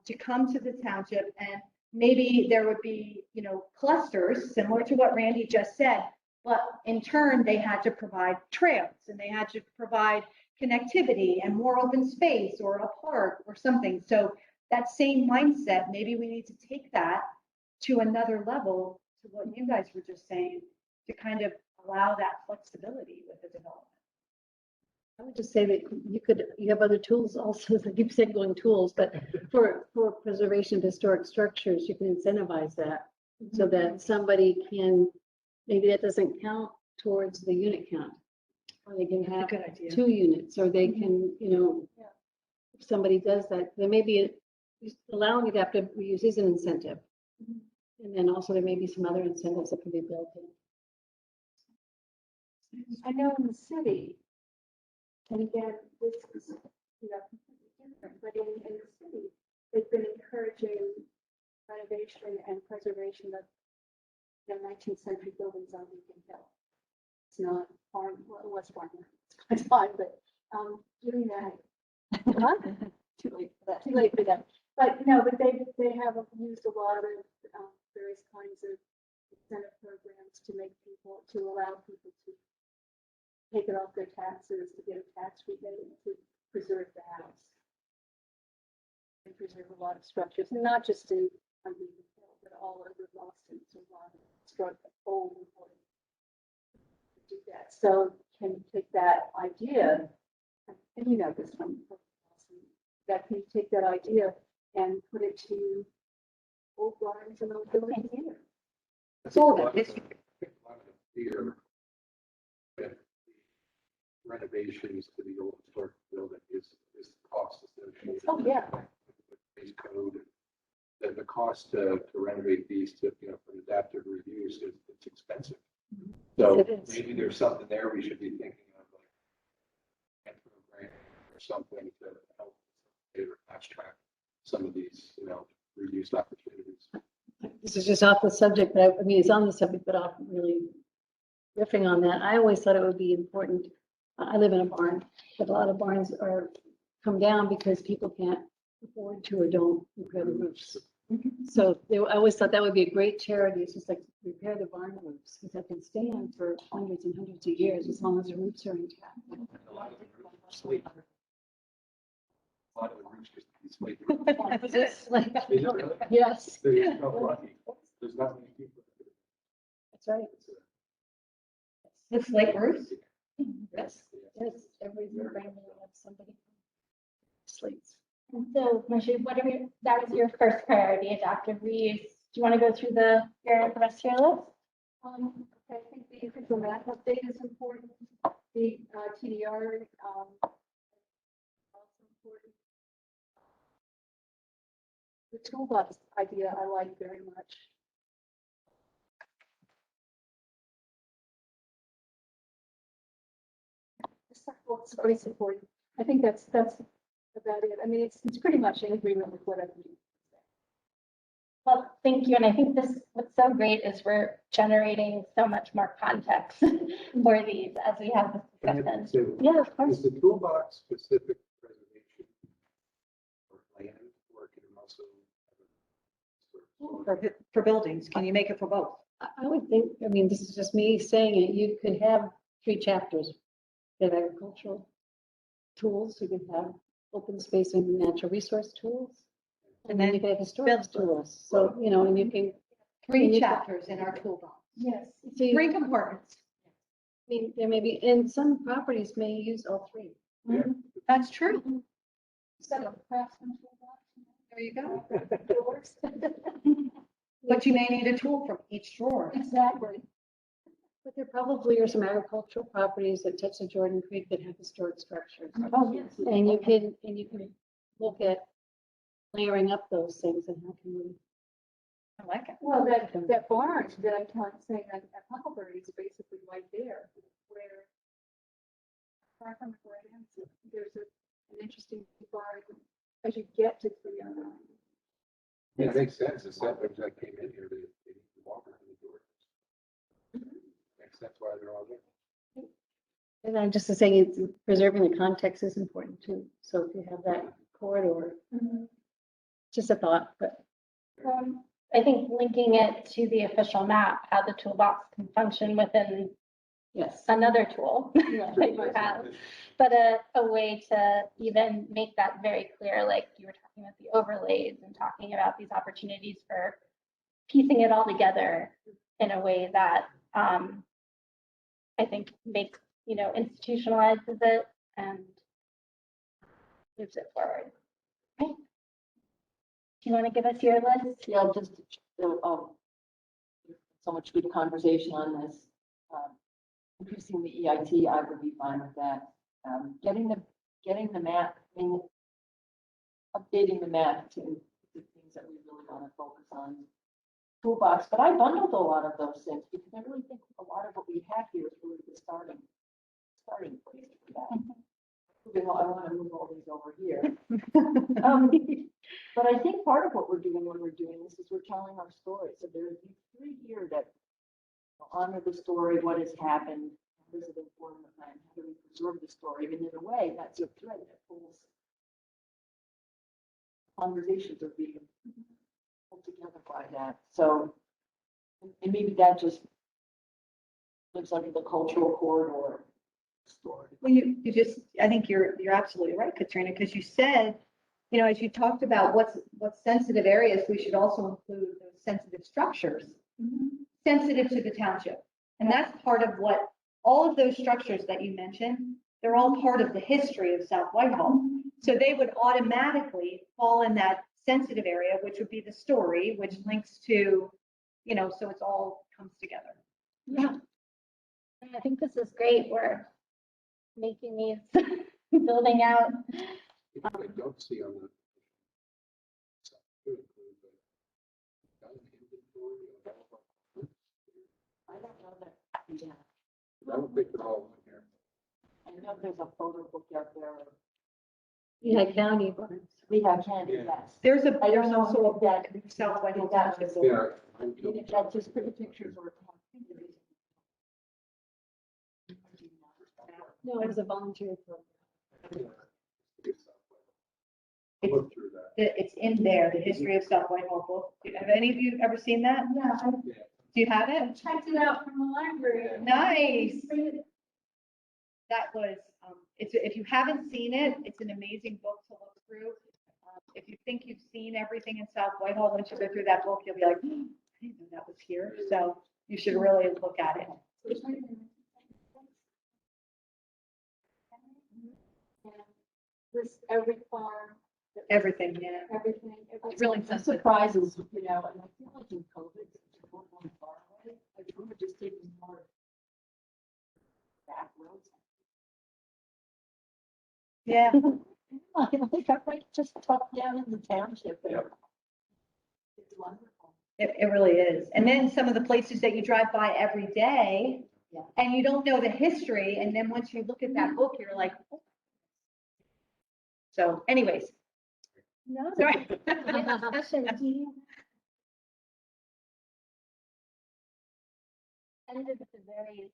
to come to the township, and maybe there would be, clusters similar to what Randy just said, but in turn they had to provide trails and they had to provide connectivity and more open space or a park or something. So that same mindset, maybe we need to take that to another level to what you guys were just saying, to kind of allow that flexibility with the development. I would just say that you have other tools also, I keep saying going tools, but for preservation of historic structures, you can incentivize that so that somebody can, maybe that doesn't count towards the unit count. Or they can have Good idea. 2 units, or they can, if somebody does that, there may be, allowing adaptive reuse is an incentive. And then also there may be some other incentives that can be built in. I know in the city, and again, this is, completely different, but in the city, they've been encouraging renovation and preservation of 19th century buildings on Beacon Hill. It's not farm, well, it was farmland, it's fine, but doing that. Too late for that. Too late for that. But but they have used a lot of various kinds of incentive programs to allow people to take it off their taxes, to get a tax rebate, to preserve the house. And preserve a lot of structures, and not just in Beacon Hill, but all over Boston. It's a lot of old to do that. So can you take that idea, and this from Boston, that can you take that idea and put it to old barns and old buildings here? That's a lot of the fear with renovations to the old historic building is the cost associated. Oh, yeah. With base code. And the cost to renovate these to, for adaptive reuse it's expensive. So It is. maybe there's something there we should be thinking of, like a program or something to help fast track some of these, reuse opportunities. This is just off the subject, but I mean, it's on the subject, but off really riffing on that. I always thought it would be important. I live in a barn, but a lot of barns come down because people can't afford to or don't repair the roofs. So I always thought that would be a great charity. It's just like repair the barn roofs because that can stand for hundreds and hundreds of years as long as the roofs are intact. And a lot of them are sleep. A lot of the roofs just sleep. Is it really? Yes, There's no lucky. There's not many people. that's right. The slate roofs? Yes, yes, every family has somebody. Sleeps. And so, Moshe, that was your first priority, adaptive reuse. Do you want to go through the rest of your list? I think the official map update is important. The TDR also important. The toolbox idea I like very much. The sidewalks are always important. I think that's about it. I mean, it's pretty much in agreement with what I've been. Well, thank you. And I think what's so great is we're generating so much more context for these as we have this discussion. Yeah, of course. Is the toolbox specific preservation or land, or can it also For buildings, can you make it for both? I would think, I mean, this is just me saying it, you could have 3 chapters. You have agricultural tools, you could have open space and natural resource tools. And then you could have historic tools. So, and you can. 3 chapters in our toolbox. Yes. So you- 3 compartments. I mean, there may be, and some properties may use all 3. Yeah. That's true. Set up craftsman toolbox. There you go. Doors. But you may need a tool from each drawer. Exactly. But there probably are some agricultural properties that touch the Jordan Creek that have historic structures. Oh, yes. And you can look at layering up those things and how can we I like it. Well, that barn that I'm saying at Huckleberry is basically right there, where far from where it ends, there's an interesting barn as you get to 309. Yeah, it makes sense. The settlers that came in here, they need to walk around the door. Makes sense why they're all there. And I'm just saying, it's preserving the context is important too. So if you have that corridor, just a thought, but I think linking it to the official map, how the toolbox can function within yes. another tool that you have. But a way to even make that very clear, like you were talking about the overlays and talking about these opportunities for piecing it all together in a way that I think makes, institutionalizes it and moves it forward. Right. Do you want to give us your list? Yeah, just, so much good conversation on this. Increasing the EIT, I would be fine with that. Getting the map, I mean, updating the map to the things that we really want to focus on. Toolbox, but I bundled a lot of those things because I really think a lot of what we have here is really the starting place for that. I want to move all these over here. But I think part of what we're doing when we're doing this is we're telling our story. So there's these three here that honor the story, what has happened, how does it inform the plan, how do we preserve the story? And in a way, that's a thread that pulls conversations are being pulled together by that. So, and maybe that just lives under the cultural corridor story. Well, you just, I think you're absolutely right, Katrina, because you said, as you talked about what sensitive areas, we should also include those sensitive structures, sensitive to the township. And that's part of what, all of those structures that you mentioned, they're all part of the history of South Whitehall. So they would automatically fall in that sensitive area, which would be the story, which links to, so it's all comes together. Yeah. And I think this is great. We're making these, building out. What I don't see on the. I don't know that. Yeah. I don't think they're all in here. I know there's a photo book out there. Yeah, county barns. We have candy, Yeah. yes. There's I don't know also a if that- book, South Whitehall if that Township. was- Yeah. If that's just pretty pictures or. No, it was a volunteer program. Look through that. It's in there, the history of South Whitehall book. Have any of you ever seen that? Yeah, I Do you have it? checked it out from the library. Nice. That was, if you haven't seen it, it's an amazing book to look through. If you think you've seen everything in South Whitehall, once you go through that book, you'll be like, I didn't know that was here. So you should really look at it. This every farm, Everything, yeah. everything. It's really Some sensitive. surprises, and I feel like in COVID, since we're going far away, I think we're just taking more back roads. Yeah. I think I might just tuck down in the township. Yep. It's wonderful. It really is. And then some of the places that you drive by every day Yeah. and you don't know the history. And then once you look at that book, you're like, oh. So anyways. No. Sorry. Discussion. Ended with a very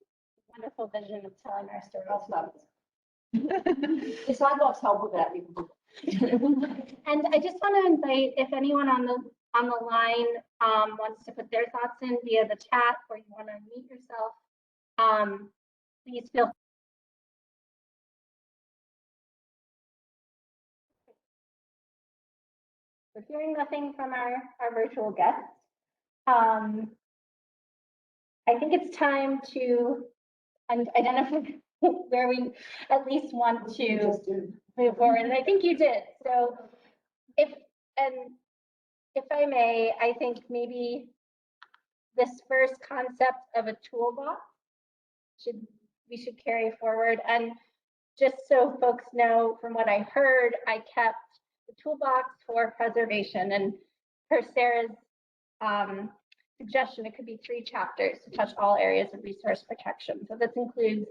wonderful vision of telling our story. I'll stop this. The sidewalks help with that. And I just want to invite, if anyone on the line wants to put their thoughts in via the chat, or you want to unmute yourself, please feel. We're hearing nothing from our virtual guests. I think it's time to identify where we at least want to move forward, and I think you did. So if I may, I think maybe this first concept of a toolbox we should carry forward. And just so folks know, from what I heard, I kept the toolbox for preservation, and per Sarah's suggestion, it could be 3 chapters to touch all areas of resource protection. So this includes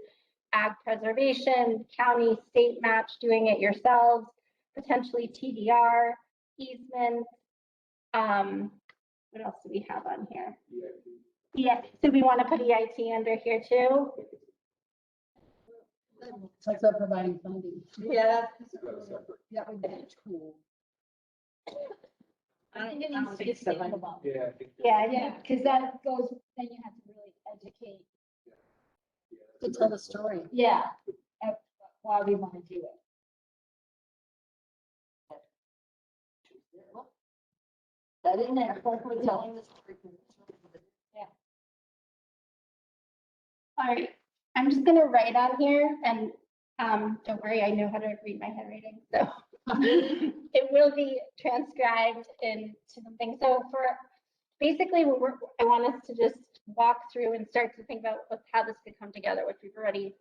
ag preservation, county, state match, doing it yourselves, potentially TDR, easements. What else do we have on here? Yeah, so we want to put EIT under here too. Talks about providing funding. Yeah, That would be cool. I think it I needs don't to be think so. standalone. Yeah, I think. Yeah, because that goes, then you have to really educate. To tell the story. Yeah. Why we want to do it. that in there, we're telling the story. All right, I'm just gonna write on here and don't worry, I know how to read my handwriting, so it will be transcribed into something. So for basically, I want us to just walk through and start to think about how this could come together, which we've already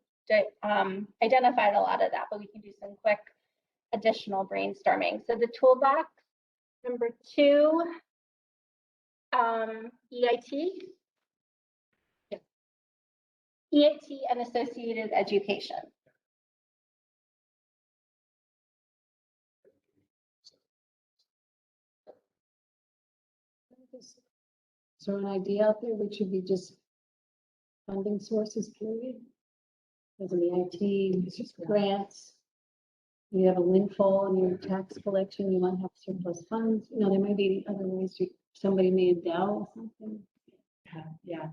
identified a lot of that, but we can do some quick additional brainstorming. So the toolbox, number 2, EIT. EIT and associated education. Is there an idea out there which should be just funding sources, period? As in the IT, grants. You have a windfall in your tax collection, you might have surplus funds, you know, there may be other ways somebody may endow something. Yeah.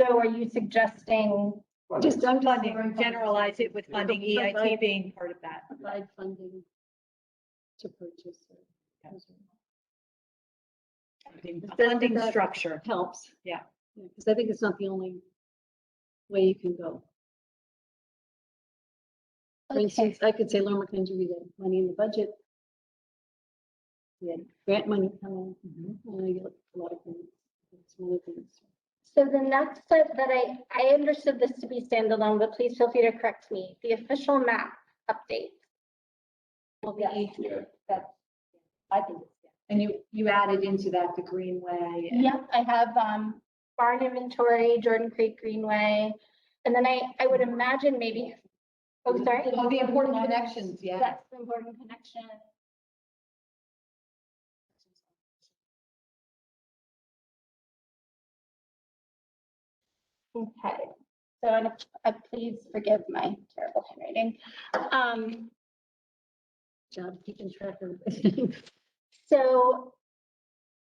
So are you suggesting, Just, I'm just. Funding, or generalize it with funding, EIT being part of that. Provide funding to purchase. Funding structure. Helps. Yeah. Because I think it's not the only way you can go. For instance, I could say Loma Country, we had money in the budget. We had grant money coming, and I get a lot of things. It's one of the things. so the next step that I understood this to be standalone, but please feel free to correct me. The official map update will be, That's, I think it's. And you added into that the Greenway. and- yep, I have barn inventory, Jordan Creek Greenway. And then I would imagine maybe, oh, sorry. Oh, the important connections, yeah. That's the important connection. Okay, so please forgive my terrible handwriting. Job keeping track of everything. So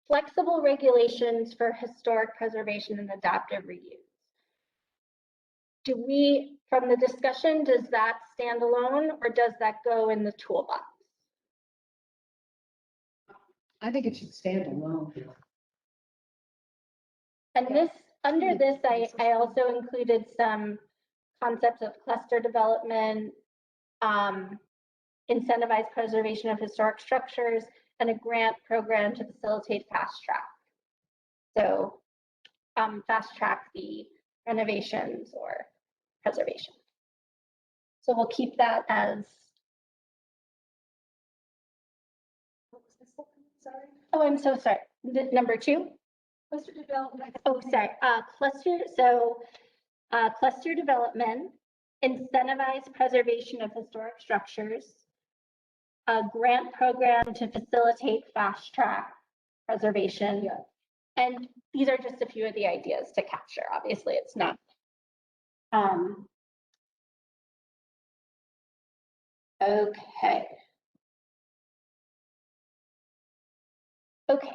flexible regulations for historic preservation and adaptive reuse. Do we, from the discussion, does that stand alone or does that go in the toolbox? I think it should stand alone. And this, under this, I also included some concepts of cluster development, incentivized preservation of historic structures, and a grant program to facilitate fast track. So fast track the renovations or preservation. So we'll keep that as. What was the second? Sorry. Oh, I'm so sorry. Number 2. Cluster development. Oh, sorry. Cluster development, incentivize preservation of historic structures, a grant program to facilitate fast track preservation. Yeah. And these are just a few of the ideas to capture. Obviously, it's not. Okay. Okay,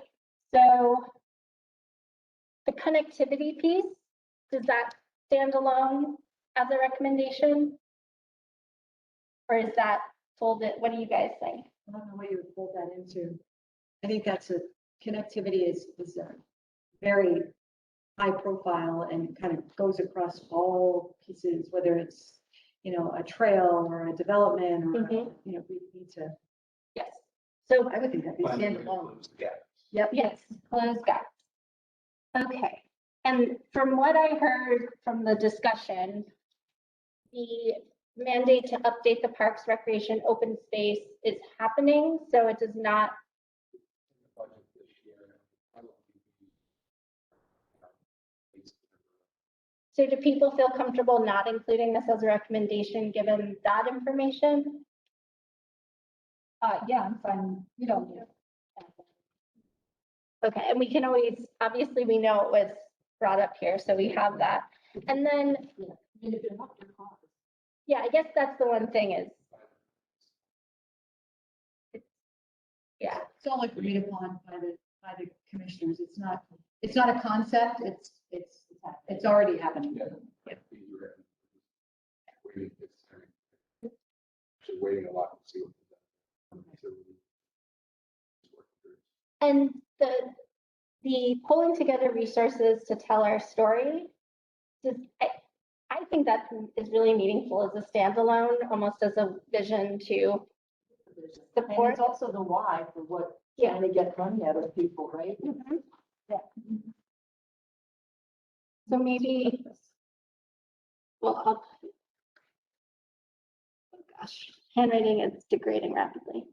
so the connectivity piece, does that stand alone as a recommendation? Or is that folded? What do you guys think? I don't know what you would fold that into. I think that's connectivity is a very high profile and kind of goes across all pieces, whether it's, a trail or a development or, we need to, Yes. So, I would think that'd be Finally, standalone. close the gap. Yep. yes, close gaps. Okay, and from what I heard from the discussion, the mandate to update the parks, recreation, open space is happening, so it does not, Budget this year. So do people feel comfortable not including this as a recommendation, given that information? Yeah, I'm fine. You don't need it. Okay, and we can always, obviously, we know it was brought up here, so we have that. And then, yeah, I guess that's the one thing is. Yeah, It's all agreed upon by the commissioners. It's not a concept. It's already happening. Yeah. Waiting, actually waiting a lot to see what. and the pulling together resources to tell our story, I think that is really meaningful as a standalone, almost as a vision to And support. it's also the why for what, trying to get money out of people, right? Mhm. Yeah. So maybe, well, oh gosh, handwriting is degrading rapidly.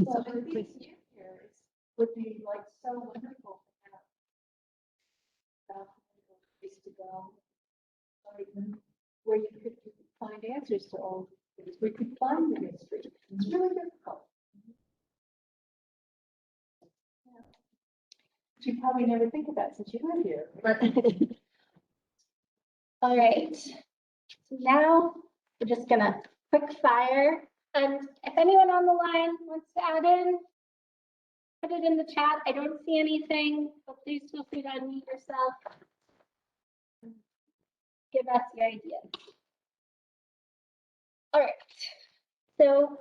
So at least years would be like so wonderful to have. Place to go. Like, where you could find answers to all things, we could find the mystery. It's really difficult. Yeah. But you probably never think of that since you live here. All right, so now we're just gonna quick fire. And if anyone on the line wants to add in, put it in the chat. I don't see anything, but please feel free to unmute yourself. Give us your ideas. All right, so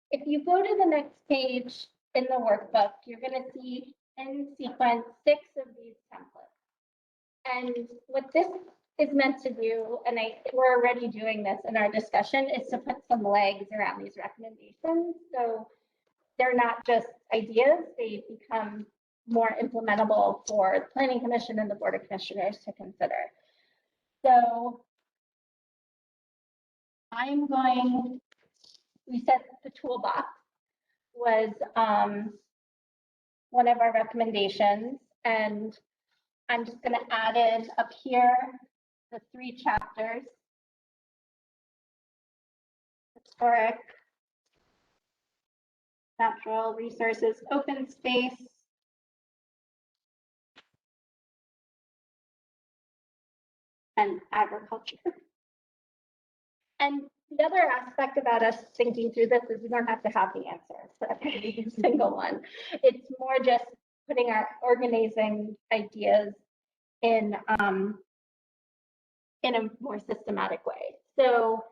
if you go to the next page in the workbook, you're gonna see in sequence 6 of these templates. And what this is meant to do, and we're already doing this in our discussion, is to put some legs around these recommendations. So they're not just ideas, they become more implementable for the Planning Commission and the Board of Commissioners to consider. So we said the toolbox was one of our recommendations, and I'm just going to add in up here the 3 chapters: historic, natural resources, open space, and agriculture. And the other aspect about us thinking through this is we don't have to have the answer for every single one. It's more just putting our organizing ideas in a more systematic way. So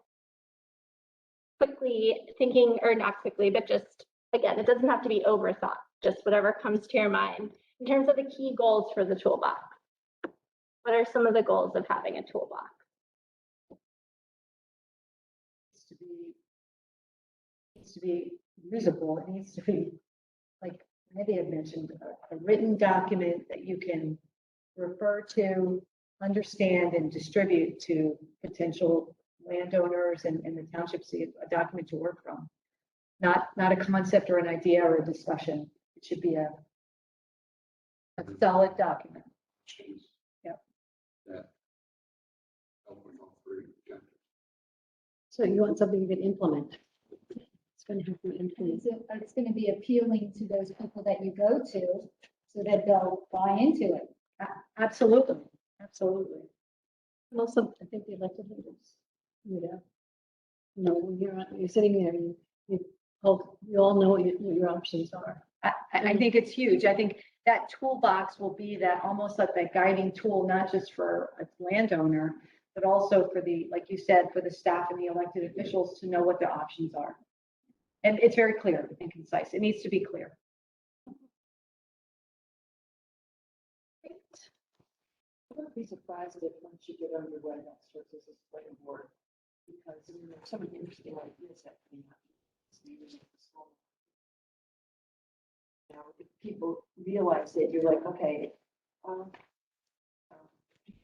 quickly thinking, or not quickly, but just, again, it doesn't have to be overthought, just whatever comes to your mind. In terms of the key goals for the toolbox, what are some of the goals of having a toolbox? Needs to be usable. It needs to be, like Maybe had mentioned, a written document that you can refer to, understand, and distribute to potential landowners and the township, see a document to work from. Not a concept or an idea or a discussion. It should be a solid document. Yep. Yeah. So you want something you can implement. It's going to have to be implemented. It's going to be appealing to those people that you go to so that they'll buy into it. Absolutely, absolutely. And also, I think the elected leaders, when you're sitting there, you all know what your options are. I think it's huge. I think that toolbox will be that almost like that guiding tool, not just for a landowner, but also for the, like you said, for the staff and the elected officials to know what their options are. And it's very clear and concise. It needs to be clear. I wouldn't be surprised if once you get underway, that starts as a planning board, because there's so many interesting ideas that can happen. Now, if people realize that you're like, okay,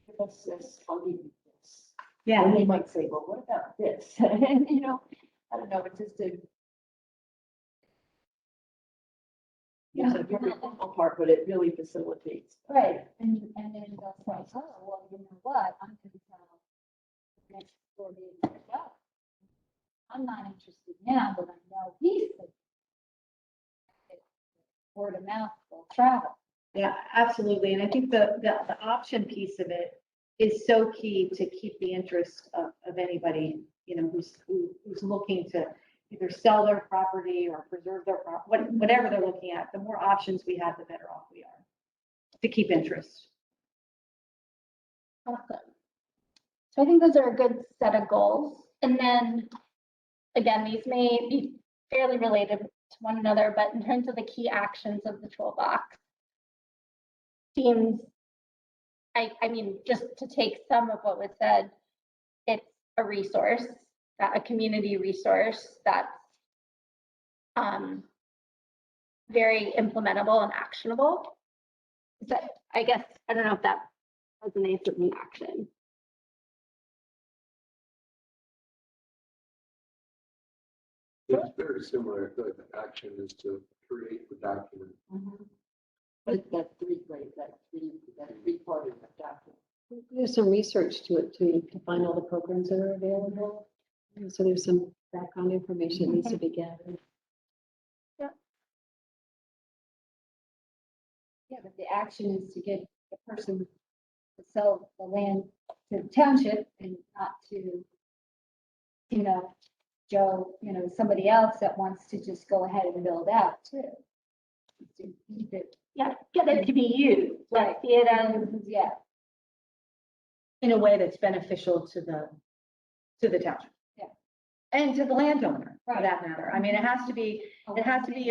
give us this, I'll give you this. Yeah. And they might say, well, what about this? And, I don't know, it's just a. It's a very local part, but it really facilitates. Right, and then they'll say, oh, well, you know what, I'm gonna tell the next door neighbor, no. I'm not interested now, but I know he's the word of mouth will travel. Yeah, absolutely. And I think the option piece of it is so key to keep the interest of anybody, you know, who's looking to either sell their property or preserve their whatever they're looking at. The more options we have, the better off we are to keep interest. Awesome. So I think those are a good set of goals. And then, again, these may be fairly related to one another, but in terms of the key actions of the toolbox, seems, I mean, just to take some of what was said, it's a resource, a community resource that's very implementable and actionable. So I guess, I don't know if that resonates with me, action. It's very similar. I feel like the action is to create the document. But that three part of that document. There's some research to it too, to find all the programs that are available. And so there's some background information that needs to be gathered. Yeah, but the action is to get the person to sell the land to the township and not to, you know, Joe, you know, somebody else that wants to just go ahead and build out too. To keep it, Yeah, get it to be used, Right. see it as, yeah, In a way that's beneficial to the township. Yeah. And to the landowner, for Right. that matter. I mean, it has to be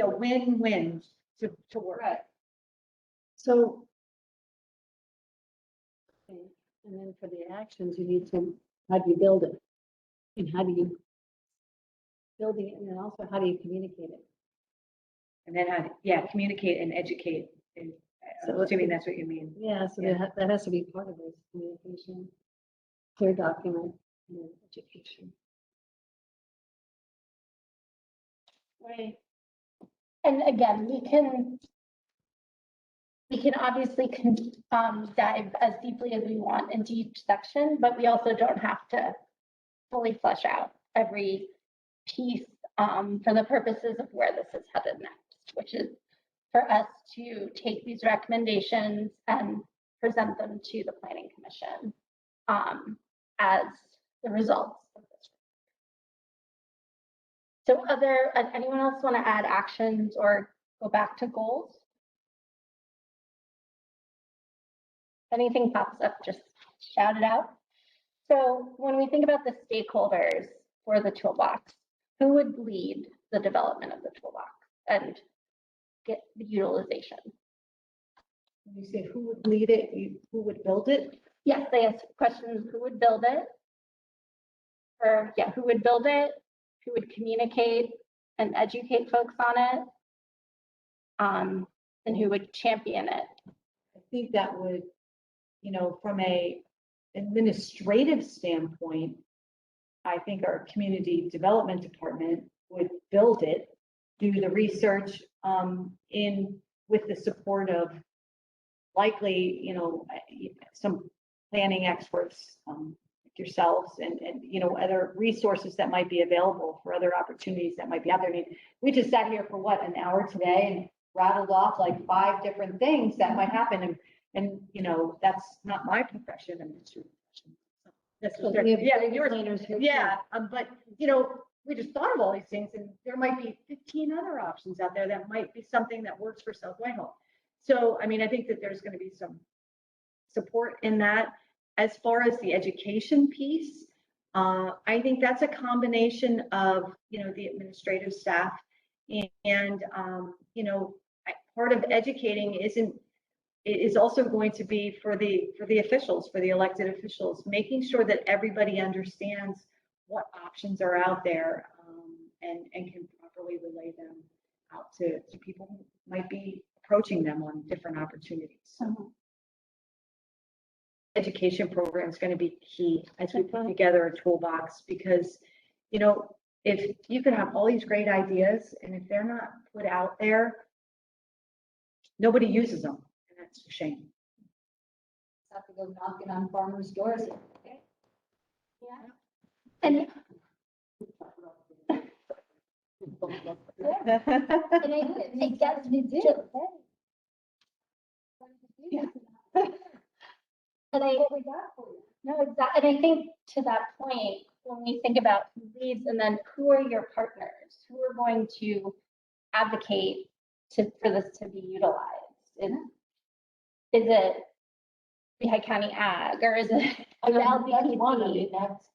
a win-win to work. right. So, okay, and then for the actions, you need to, how do you build it? And how do you building it, and then also how do you communicate it? And then, communicate and educate. And I'm So assuming that's what you mean. Yeah, so Yeah. that has to be part of this communication, clear document, and then education. right. And again, we can obviously dive as deeply as we want into each section, but we also don't have to fully flesh out every piece for the purposes of where this is headed next, which is for us to take these recommendations and present them to the Planning Commission as the results of this. So anyone else want to add actions or go back to goals? If anything pops up, just shout it out. So when we think about the stakeholders for the toolbox, who would lead the development of the toolbox and get the utilization? When you say who would lead it, who would build it? Yes, they asked questions, who would build it? Or yeah, who would build it? Who would communicate and educate folks on it? And who would champion it? I think that would, you know, from a administrative standpoint, I think our community development department would build it, do the research with the support of likely, you know, some planning experts, like yourselves and, you know, other resources that might be available for other opportunities that might be out there. I mean, we just sat here for what, an hour today and rattled off like 5 different things that might happen. And, you know, that's not my profession. I mean, it's your profession. That's So what we have yours. planners here. Yeah, but, you know, we just thought of all these things and there might be 15 other options out there that might be something that works for South Whitehall. So, I mean, I think that there's going to be some support in that. As far as the education piece, I think that's a combination of, you know, the administrative staff and, you know, part of educating is also going to be for the officials, for the elected officials, making sure that everybody understands what options are out there and can properly relay them out to people who might be approaching them on different opportunities. So education program is going to be key as we put together a toolbox because, you know, if you can have all these great ideas and if they're not put out there, nobody uses them, and that's a shame. Have to go knocking on farmers' doors. Yeah. And And I guess We did. ju- and I, no, exactly. And I think to that point, when we think about who leads and then who are your partners, who are going to advocate for this to be utilized? Is it Lehigh County Ag or is it I the mean, that's one, I LDPC? mean, that's.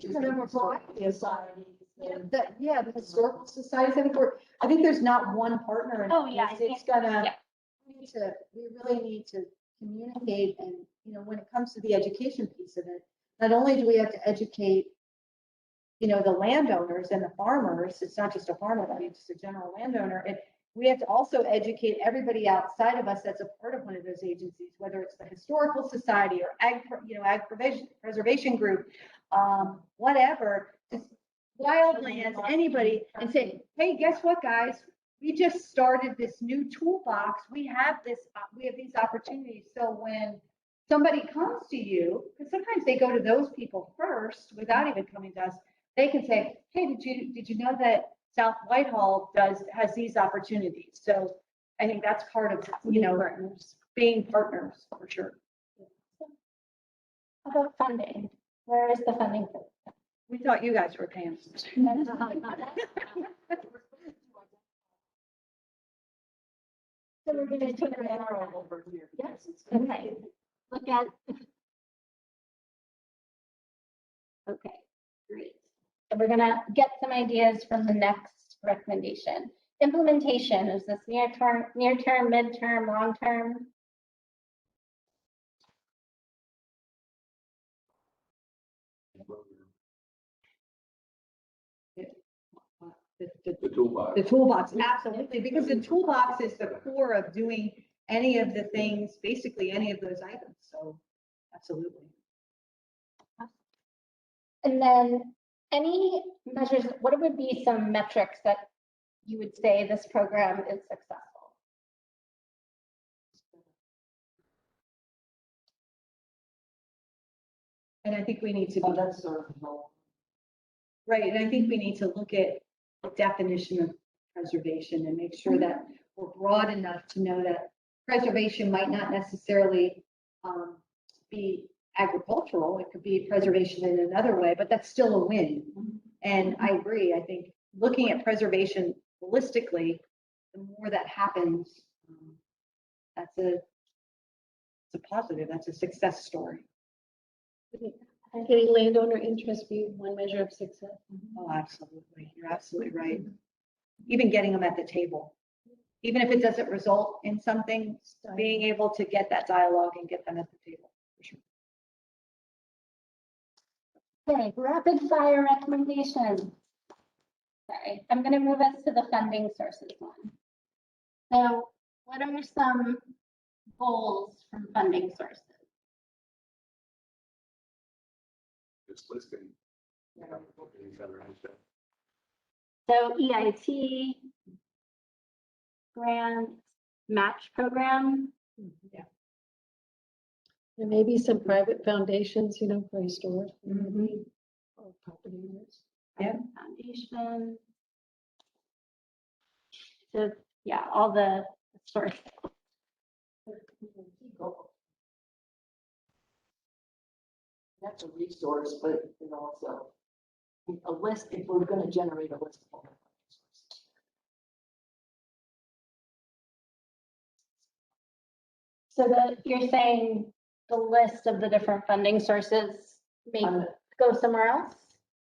Remember, Societies. Yeah, the historical societies, I think there's not one partner. in Oh, yeah, this. I It's gonna, yeah. we really need to communicate and, when it comes to the education piece of it, not only do we have to educate, the landowners and the farmers, it's not just a farmer, I mean, just a general landowner, we have to also educate everybody outside of us that's a part of one of those agencies, whether it's the historical society or ag preservation group, whatever, just wildlands, anybody, and say, hey, guess what, guys? We just started this new toolbox. We have these opportunities. So when somebody comes to you, because sometimes they go to those people first without even coming to us, they can say, hey, did you know that South Whitehall has these opportunities? So I think that's part of, being partners for sure. How about funding? Where is the funding for? We thought you guys were paying. So we're going to take an hour over here. Yes. Okay. Look at. Okay, great. So we're gonna get some ideas from the next recommendation. Implementation, is this near term, midterm, long term? The toolbox. The toolbox, absolutely, because the toolbox is the core of doing any of the things, basically any of those items, so absolutely. And then any measures, what would be some metrics that you would say this program is successful? And I think we need to Oh, be, that's sort of low. right, and I think we need to look at the definition of preservation and make sure that we're broad enough to know that preservation might not necessarily be agricultural. It could be preservation in another way, but that's still a win. And I agree. I think looking at preservation holistically, the more that happens, it's a positive. That's a success story. Getting landowner interest be one measure of success. Oh, absolutely. You're absolutely right. Even getting them at the table, even if it doesn't result in something, being able to get that dialogue and get them at the table. For sure. Okay, rapid fire recommendations. Sorry, I'm going to move us to the funding sources one. So what are some goals from funding sources? It's listing. Each other and stuff. So EIT, grants, match program. And maybe some private foundations, for historic. Or property owners. Yeah. Foundation. So yeah, all the sources. That's a resource, but it also, a list, if we're gonna generate a list of all the resources. So you're saying the list of the different funding sources may go somewhere else?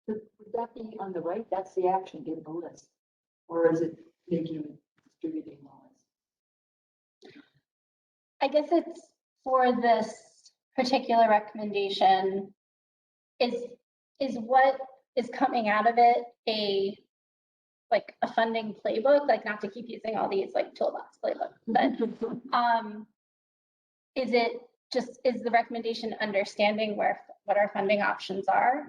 Would that be on the right? That's the action, give the list. Or is it making, distributing the list? I guess it's for this particular recommendation, is what is coming out of it like a funding playbook, like not to keep using all these like toolbox playbook, but is the recommendation understanding what our funding options are?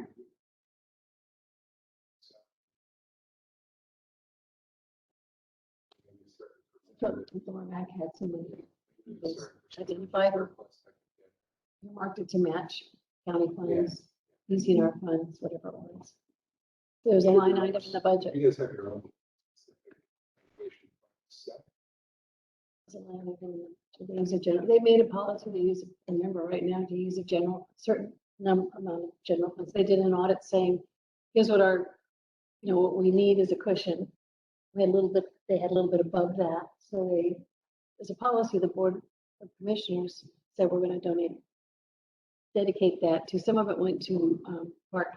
Mac had some of those identified or marked it to match county funds, ECNR funds, whatever it was. There's a line item in the budget. You guys have your own. specific There's a line item to use a general, they made a policy to use, remember right now, to use a general, certain amount of general funds. They did an audit saying, here's what our, what we need is a cushion. We had a little bit, they had a little bit above that. So there's a policy, the board of commissioners said we're going to dedicate that to, some of it went to park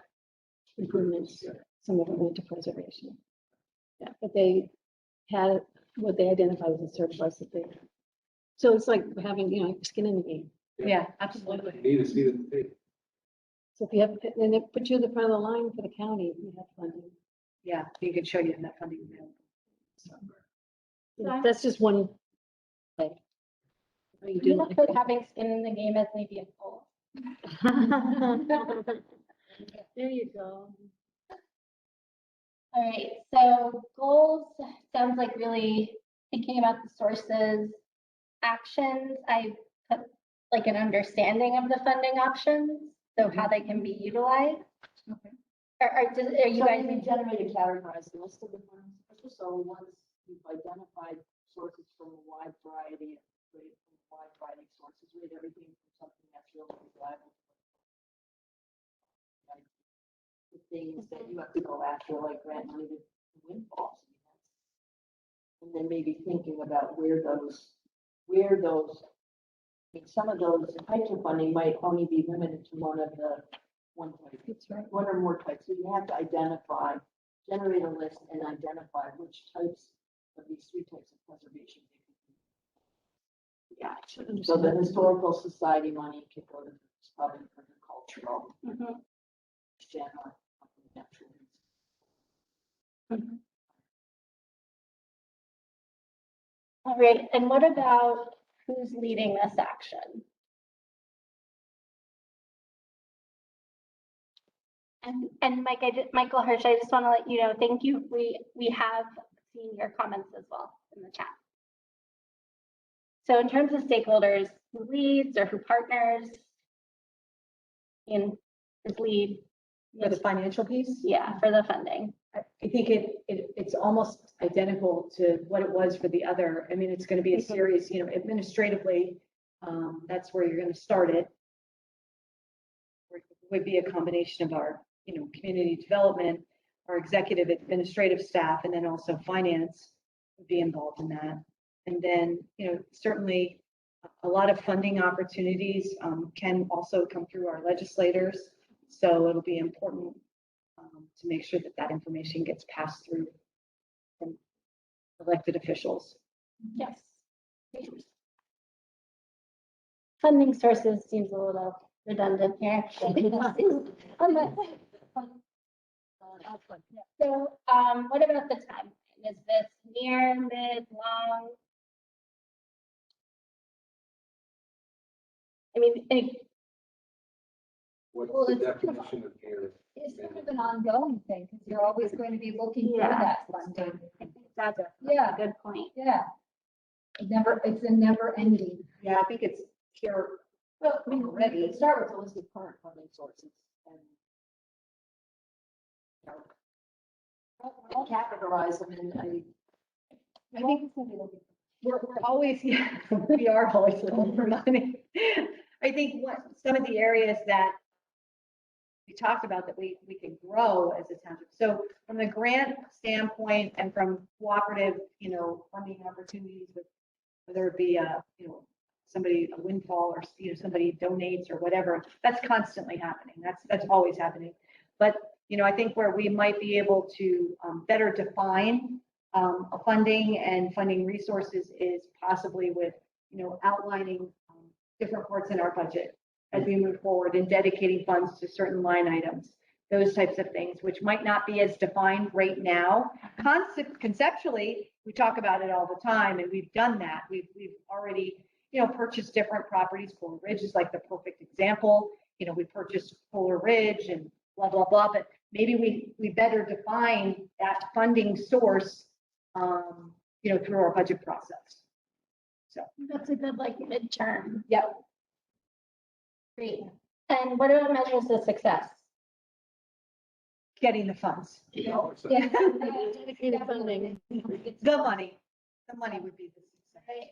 improvements, some of it went to preservation. Yeah, but they had what they identified as a surplus that they, so it's like having, skin in the game. Yeah, absolutely. You need to see the tape. So if you have, then it puts you in the front of the line for the county if you have funding. Yeah, you can show you that funding available. So, that's just one thing. How you You do look at having skin in the game as maybe a goal. There you go. All right, so goals sounds like really thinking about the sources. Actions, I put like an understanding of the funding options, so how they can be utilized. Okay. Are you So guys? you can generate a categorized list of the funds, so once you've identified sources from a wide variety of sources, rate everything from something that's really reliable. Like, the things that you have to go after, like grant money to windfalls. And then maybe thinking about where those, some of those types of funding might only be limited to one type. That's right. One or more types. So you have to generate a list and identify which types of these three types of preservation. Yeah, so the historical society money can go to probably for the cultural, general, natural. All right, and what about who's leading this action? And Michael Hirsch, I just want to let you know, thank you. We have seen your comments as well in the chat. So in terms of stakeholders, who leads or who partners in this lead? For the financial piece? Yeah, for the funding. I think it's almost identical to what it was for the other. I mean, it's going to be a series, administratively, that's where you're going to start it. It would be a combination of our, community development, our executive administrative staff, and then also finance would be involved in that. And then, certainly a lot of funding opportunities can also come through our legislators. So it'll be important to make sure that information gets passed through from elected officials. Yes. Funding sources seems a little redundant here. So, what about the timeline? Is this near, mid, long? I mean, What's Well, the it's- definition of here? It's sort of an ongoing thing, because you're always going to be looking for Yeah. that funding. I think that's a Yeah, good point. yeah. It's a never ending. Yeah, I think it's here. Well, I mean, Already. let's start with the list of current funding sources and categorize them in I think we're always, we are always looking for money. I think what some of the areas that we talked about that we can grow as a township. So from the grant standpoint and from cooperative, funding opportunities with, whether it be somebody, a windfall, or somebody donates or whatever, that's constantly happening. That's always happening. But I think where we might be able to better define funding and funding resources is possibly with outlining different parts in our budget as we move forward and dedicating funds to certain line items, those types of things, which might not be as defined right now. Conceptually, we talk about it all the time, and we've done that. We've already, purchased different properties. Fuller Ridge is like the perfect example. We purchased Fuller Ridge and blah, blah, blah, but maybe we better define that funding source through our budget process. That's a good like midterm. Yep. Great. And what about measures of success? Getting the funds. Yeah. Dedicated funding. The money would be the success. Right.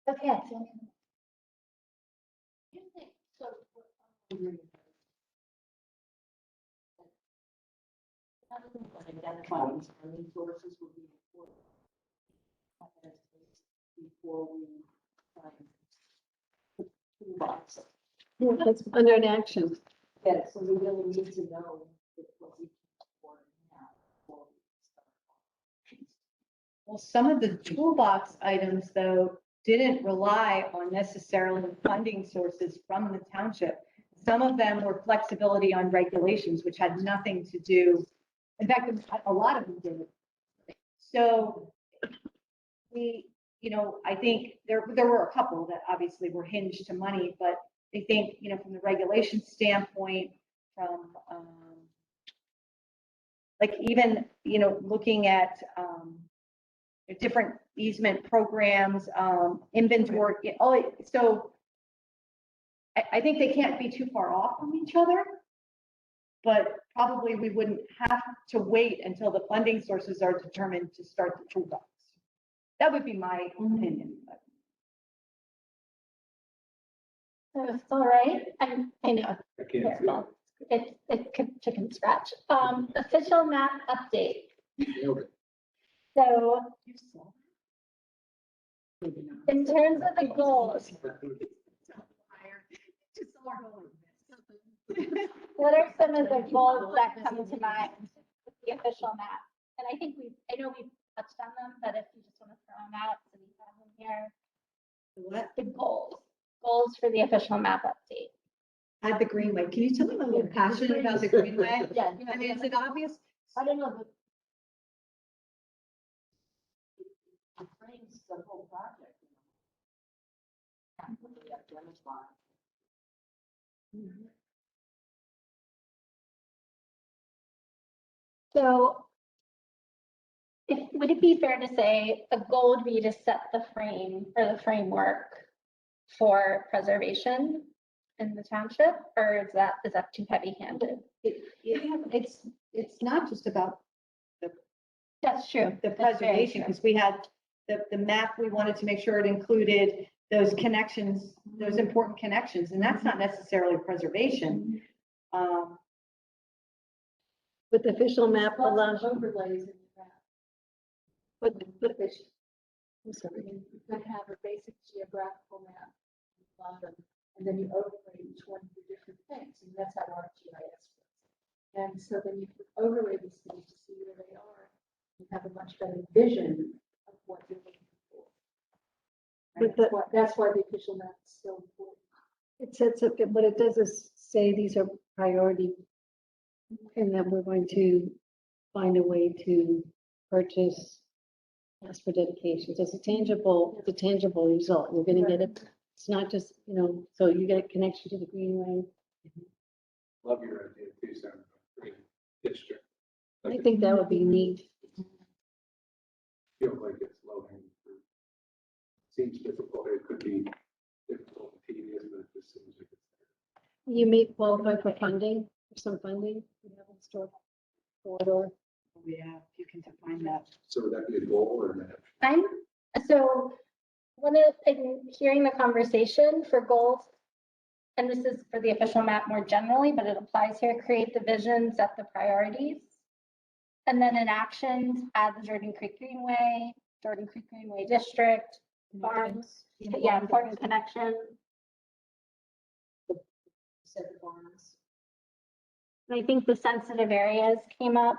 Okay. Identifying funding sources would be important. Before we sign Toolbox. That's under an action. Yeah, so we really need to know what we can afford now before we start. Well, some of the toolbox items, though, didn't rely on necessarily funding sources from the township. Some of them were flexibility on regulations, which had nothing to do, in fact, a lot of them did. So we, I think there were a couple that obviously were hinged to money, but I think, from the regulation standpoint, from like even, looking at different easement programs, inventory, so I think they can't be too far off from each other, but probably we wouldn't have to wait until the funding sources are determined to start the toolbox. That would be my opinion. So it's all right. I know. I can't see. It's chicken scratch. Official map update. Okay. So in terms of the goals, what are some of the goals that come to mind with the official map? And I know we've touched on them, but if you just want to throw them out, so we have them here. What? The goals for the official map update. Add the greenway. Can you tell me I'm a little passionate about the greenway? Yeah. I mean, is it obvious? I don't know, the frames the whole project. We identify. So would it be fair to say a goal would be to set the frame or the framework for preservation in the township, or is that too heavy-handed? It's not just about That's true. the preservation, because we had the map, we wanted to make sure it included those connections, those important connections, and that's not necessarily preservation. But the official map allows, Overlays in the map. but, I'm sorry, you could have a basic geographical map at the bottom, and then you overlay each one for different things, and that's how ArcGIS works. And so then you can overlay these things to see where they are. You have a much better vision of what you're looking for. But That's why the official map is so important. it sets up, what it does is say these are priority. And that we're going to find a way to purchase, ask for dedications. It's a tangible result. You're gonna get it. It's not just, so you get a connection to the greenway. Love your idea too, Sam. Great district. I think that would be neat. Feels like it's low hanging fruit. Seems difficult, it could be difficult and tedious, but it just seems like it's there. You may qualify for funding, for some funding. You have a historic corridor. Yeah, if you can define that. So would that be a goal or an action? So in hearing the conversation for goals, and this is for the official map more generally, but it applies here, create the vision, set the priorities. And then in actions, add the Jordan Creek Greenway District, farms, important connection. Set the farms. And I think the sensitive areas came up.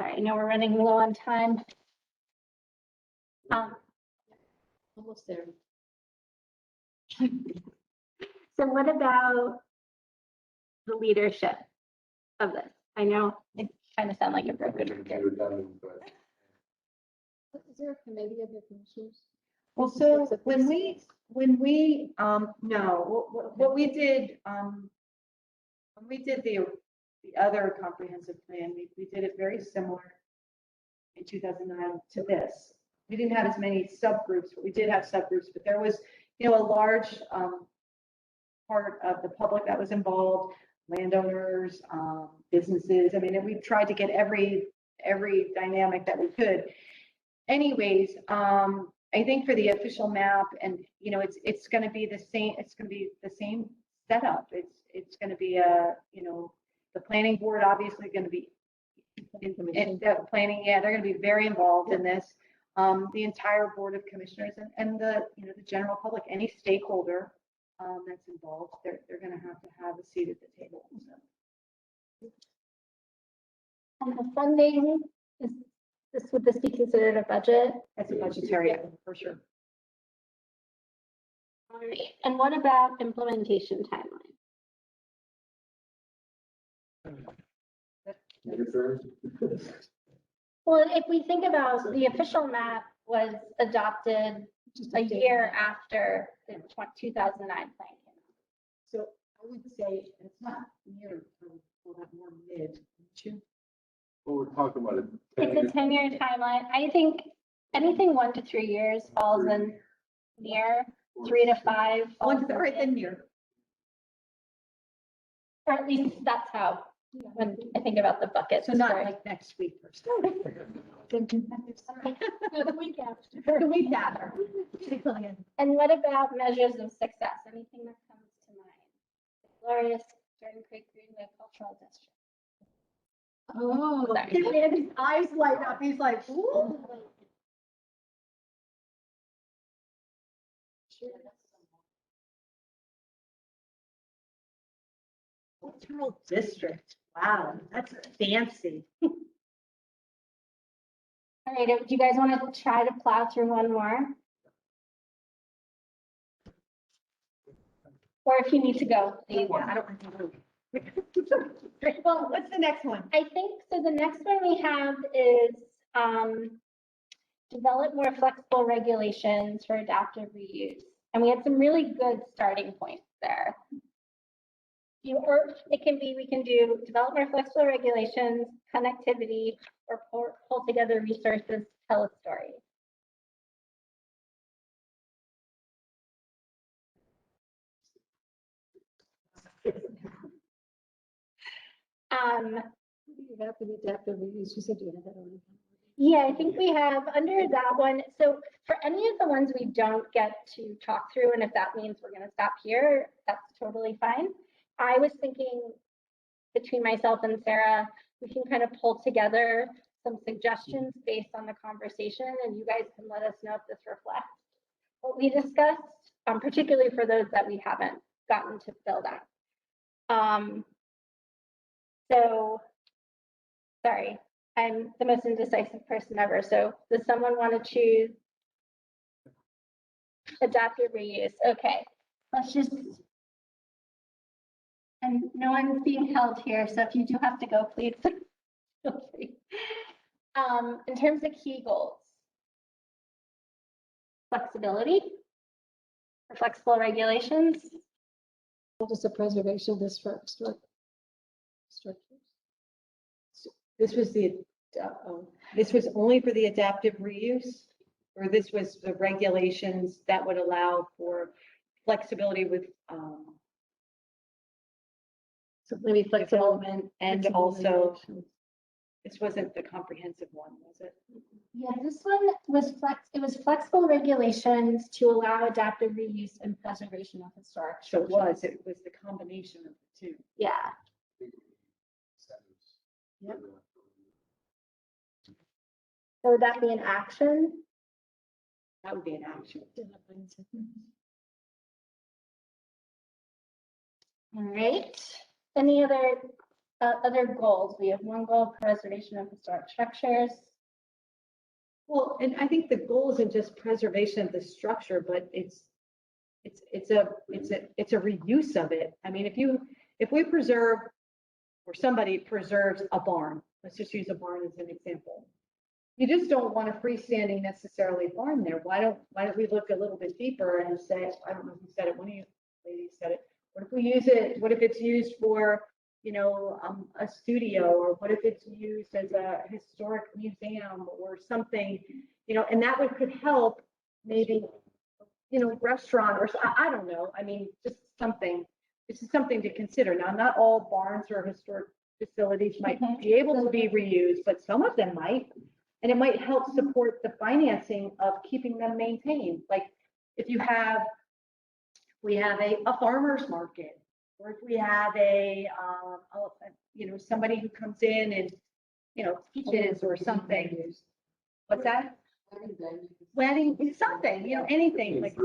Sorry, I know we're running low on time. Almost there. So what about the leadership of this? I know it kind of sound like a broken record. Redundant, but Is there a committee of the commissioners? Well, so when we, no, what we did, when we did the the other comprehensive plan, we did it very similar in 2009 to this. We didn't have as many subgroups, but we did have subgroups, but there was, a large part of the public that was involved, landowners, businesses. I mean, and we tried to get every dynamic that we could. Anyways, I think for the official map, and it's going to be the same. It's going to be the same setup. It's going to be the planning board obviously going to be in the planning. Yeah, they're going to be very involved in this. The entire board of commissioners and the the general public, any stakeholder that's involved, they're going to have a seat at the table. So. And the funding, would this be considered a budget? That's a budgetary item for sure. All right. And what about implementation timeline? Well, if we think about the official map was adopted a year after the 2009 plan came out. So I would say it's not near, I would call that more mid, wouldn't you? Well, we're talking about it. It's a 10-year timeline. I think anything 1 to 3 years falls in near, 3 to 5 falls in Right then near. or at least that's how, when I think about the buckets. So not for- like next week or something. No, the week after. The week after. And what about measures of success? Anything that comes to mind? Glorious Jordan Creek Greenway Cultural District. Oh, Sorry. his eyes light up. He's like, ooh. Cultural district. Wow, that's fancy. All right, do you guys want to try to plow through one more? Or if you need to go, please. I don't want to go. Well, what's the next one? I think, so the next one we have is develop more flexible regulations for adaptive reuse. And we had some really good starting points there. Or it can be, we can do develop more flexible regulations, connectivity, or pull together resources, tell a story. You have the adaptive reuse. You said you had that on. Yeah, I think we have under that one. So for any of the ones we don't get to talk through, and if that means we're going to stop here, that's totally fine. I was thinking between myself and Sarah, we can kind of pull together some suggestions based on the conversation, and you guys can let us know if this reflects what we discussed, particularly for those that we haven't gotten to fill out. So, sorry, I'm the most indecisive person ever. So does someone want to choose adaptive reuse? Okay, let's just, and no one's being held here. So if you do have to go, please feel free. In terms of key goals, flexibility, or flexible regulations. Just the preservation of the structures. This was this was only for the adaptive reuse, or this was the regulations that would allow for flexibility with So maybe flexible development, and flexible also regulations. this wasn't the comprehensive one, was it? Yeah, this one was it was flexible regulations to allow adaptive reuse and preservation of historic So structures. it was the combination of the two. Yeah, Yep. so would that be an action? That would be an action. All right, any other goals? We have one goal, preservation of historic structures. Well, and I think the goal isn't just preservation of the structure, but it's a reuse of it. I mean, if we preserve, or somebody preserves a barn, let's just use a barn as an example. You just don't want a freestanding necessarily barn there. Why don't we look a little bit deeper and say, I don't know who said it, one of you ladies said it. What if we use it, what if it's used for a studio, or what if it's used as a historic museum or something, and that could help maybe, restaurant or, I don't know. I mean, just something, this is something to consider. Now, not all barns or historic facilities might be able to be reused, but some of them might. And it might help support the financing of keeping them maintained. Like if we have a farmer's market, or if we have somebody who comes in and, teaches or something. What's that? Wedding, something, anything like.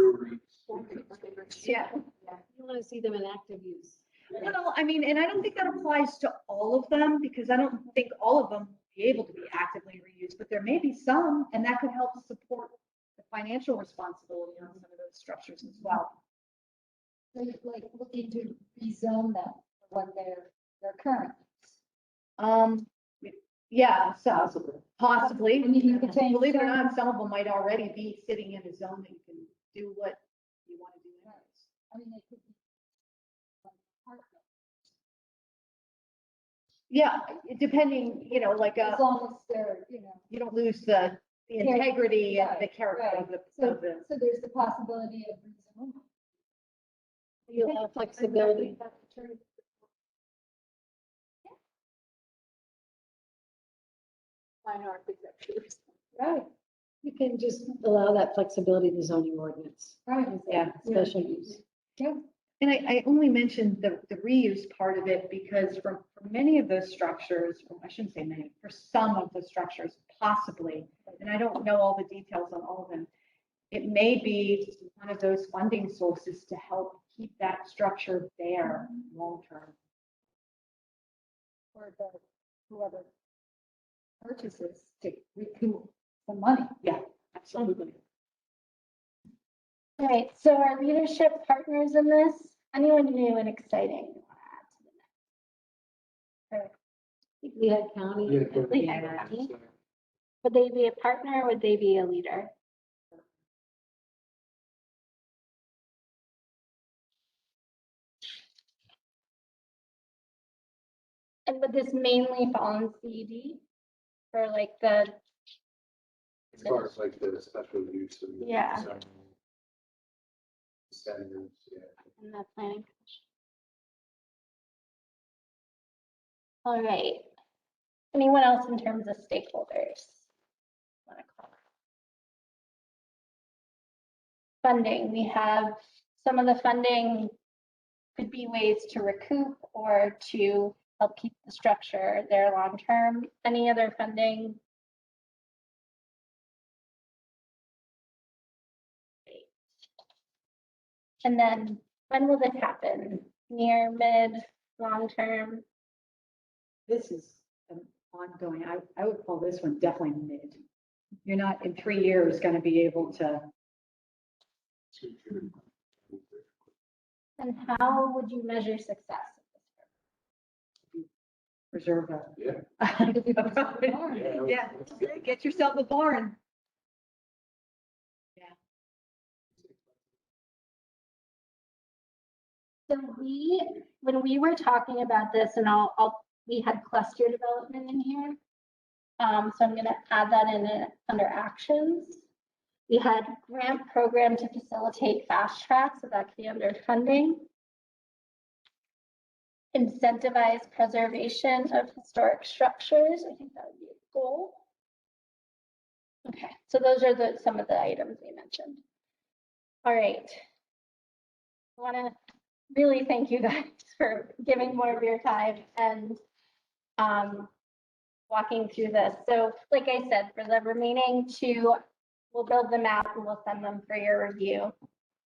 Yeah. You want to see them in active use. Well, I mean, and I don't think that applies to all of them, because I don't think all of them will be able to be actively reused, but there may be some, and that could help support the financial responsibility on some of those structures as well. Like looking to rezone them for what their current. Yeah, so possibly. I mean, you could change Believe it or some- not, some of them might already be sitting in a zone that you can do what you want to do. anyways. I mean, it could be like apartment, Yeah, depending, like, as long as they're, you don't lose the integrity and the Right, character right. of the, so there's the possibility of rezoning. You'll have flexibility. Fine art executives. Right, You can just allow that flexibility in the zoning ordinance. right. yeah. Special use. And I only mentioned the reuse part of it because for many of those structures, I shouldn't say many, for some of the structures, possibly, and I don't know all the details on all of them, it may be one of those funding sources to help keep that structure there long-term. Or whoever purchases to recoup the money. Yeah, absolutely. All right, so our leadership partners in this, anyone new and exciting? you wanna add to We had county. the next? Would they be a partner or would they be a leader? And would this mainly fall in CED for like the, As far as like the special use and. Yeah. Standards, yeah. in the planning? Commission? All right. Anyone else in terms of stakeholders? Wanna call? Funding, we have some of the funding could be ways to recoup or to help keep the structure there long-term. Any other funding? And then when will this happen? Near, mid, long-term? This is an ongoing, I would call this one definitely mid. You're not in 3 years going to be able to, And how would you measure success? preserve a. Yeah. Yeah, get yourself a barn. So when we were talking about this and we had cluster development in here. So I'm gonna add that in under actions. We had grant program to facilitate fast track, so that could be under funding. Incentivize preservation of historic structures. I think that would be a goal. Okay, so those are some of the items we mentioned. All right. I want to really thank you guys for giving more of your time and walking through this. So like I said, for the remaining two, we'll build them out and we'll send them for your review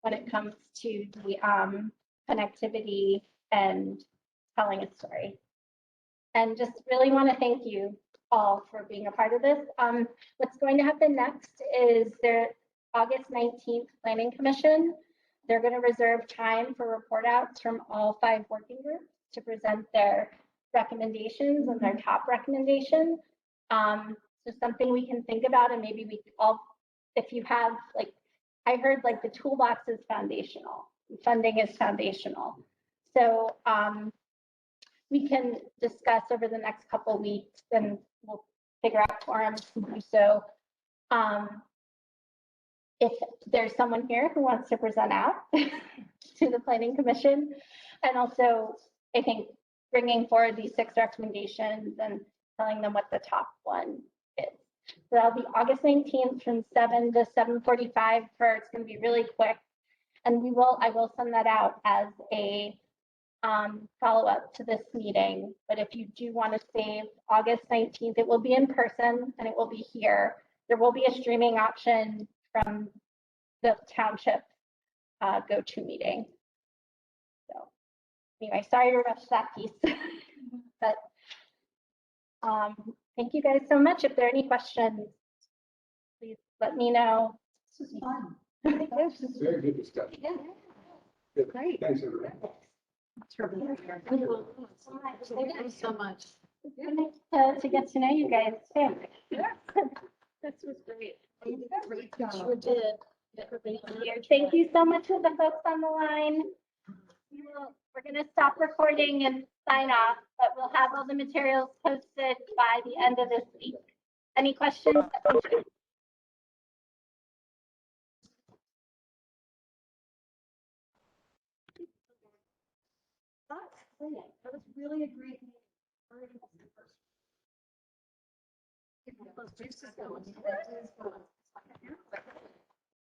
when it comes to the connectivity and telling a story. And just really want to thank you all for being a part of this. What's going to happen next is their August 19th Planning Commission. They're going to reserve time for report outs from all 5 working groups to present their recommendations and their top recommendation. So something we can think about, and maybe we could all, if you have, like, I heard like the toolbox is foundational, funding is foundational. So we can discuss over the next couple weeks and we'll figure out forums to do so. If there's someone here who wants to present out to the planning commission, and also I think bringing forward these 6 recommendations and telling them what the top one is. So that'll be August 19th from 7 to 7:45 it's going to be really quick. And I will send that out as a follow-up to this meeting. But if you do want to save August 19th, it will be in person and it will be here. There will be a streaming option from the township go-to meeting. So anyway, sorry to rush that piece, but thank you guys so much. If there are any questions, please let me know. This is fun. Very good discussion. Yeah. Good. Great. Thanks, everybody. Thank you so much. To get to know you guys too. This was great. Great job. Sure did. Thank you so much to the folks on the line. We're going to stop recording and sign off, but we'll have all the materials posted by the end of this week. Any questions? That was really a great meeting. Those juices going.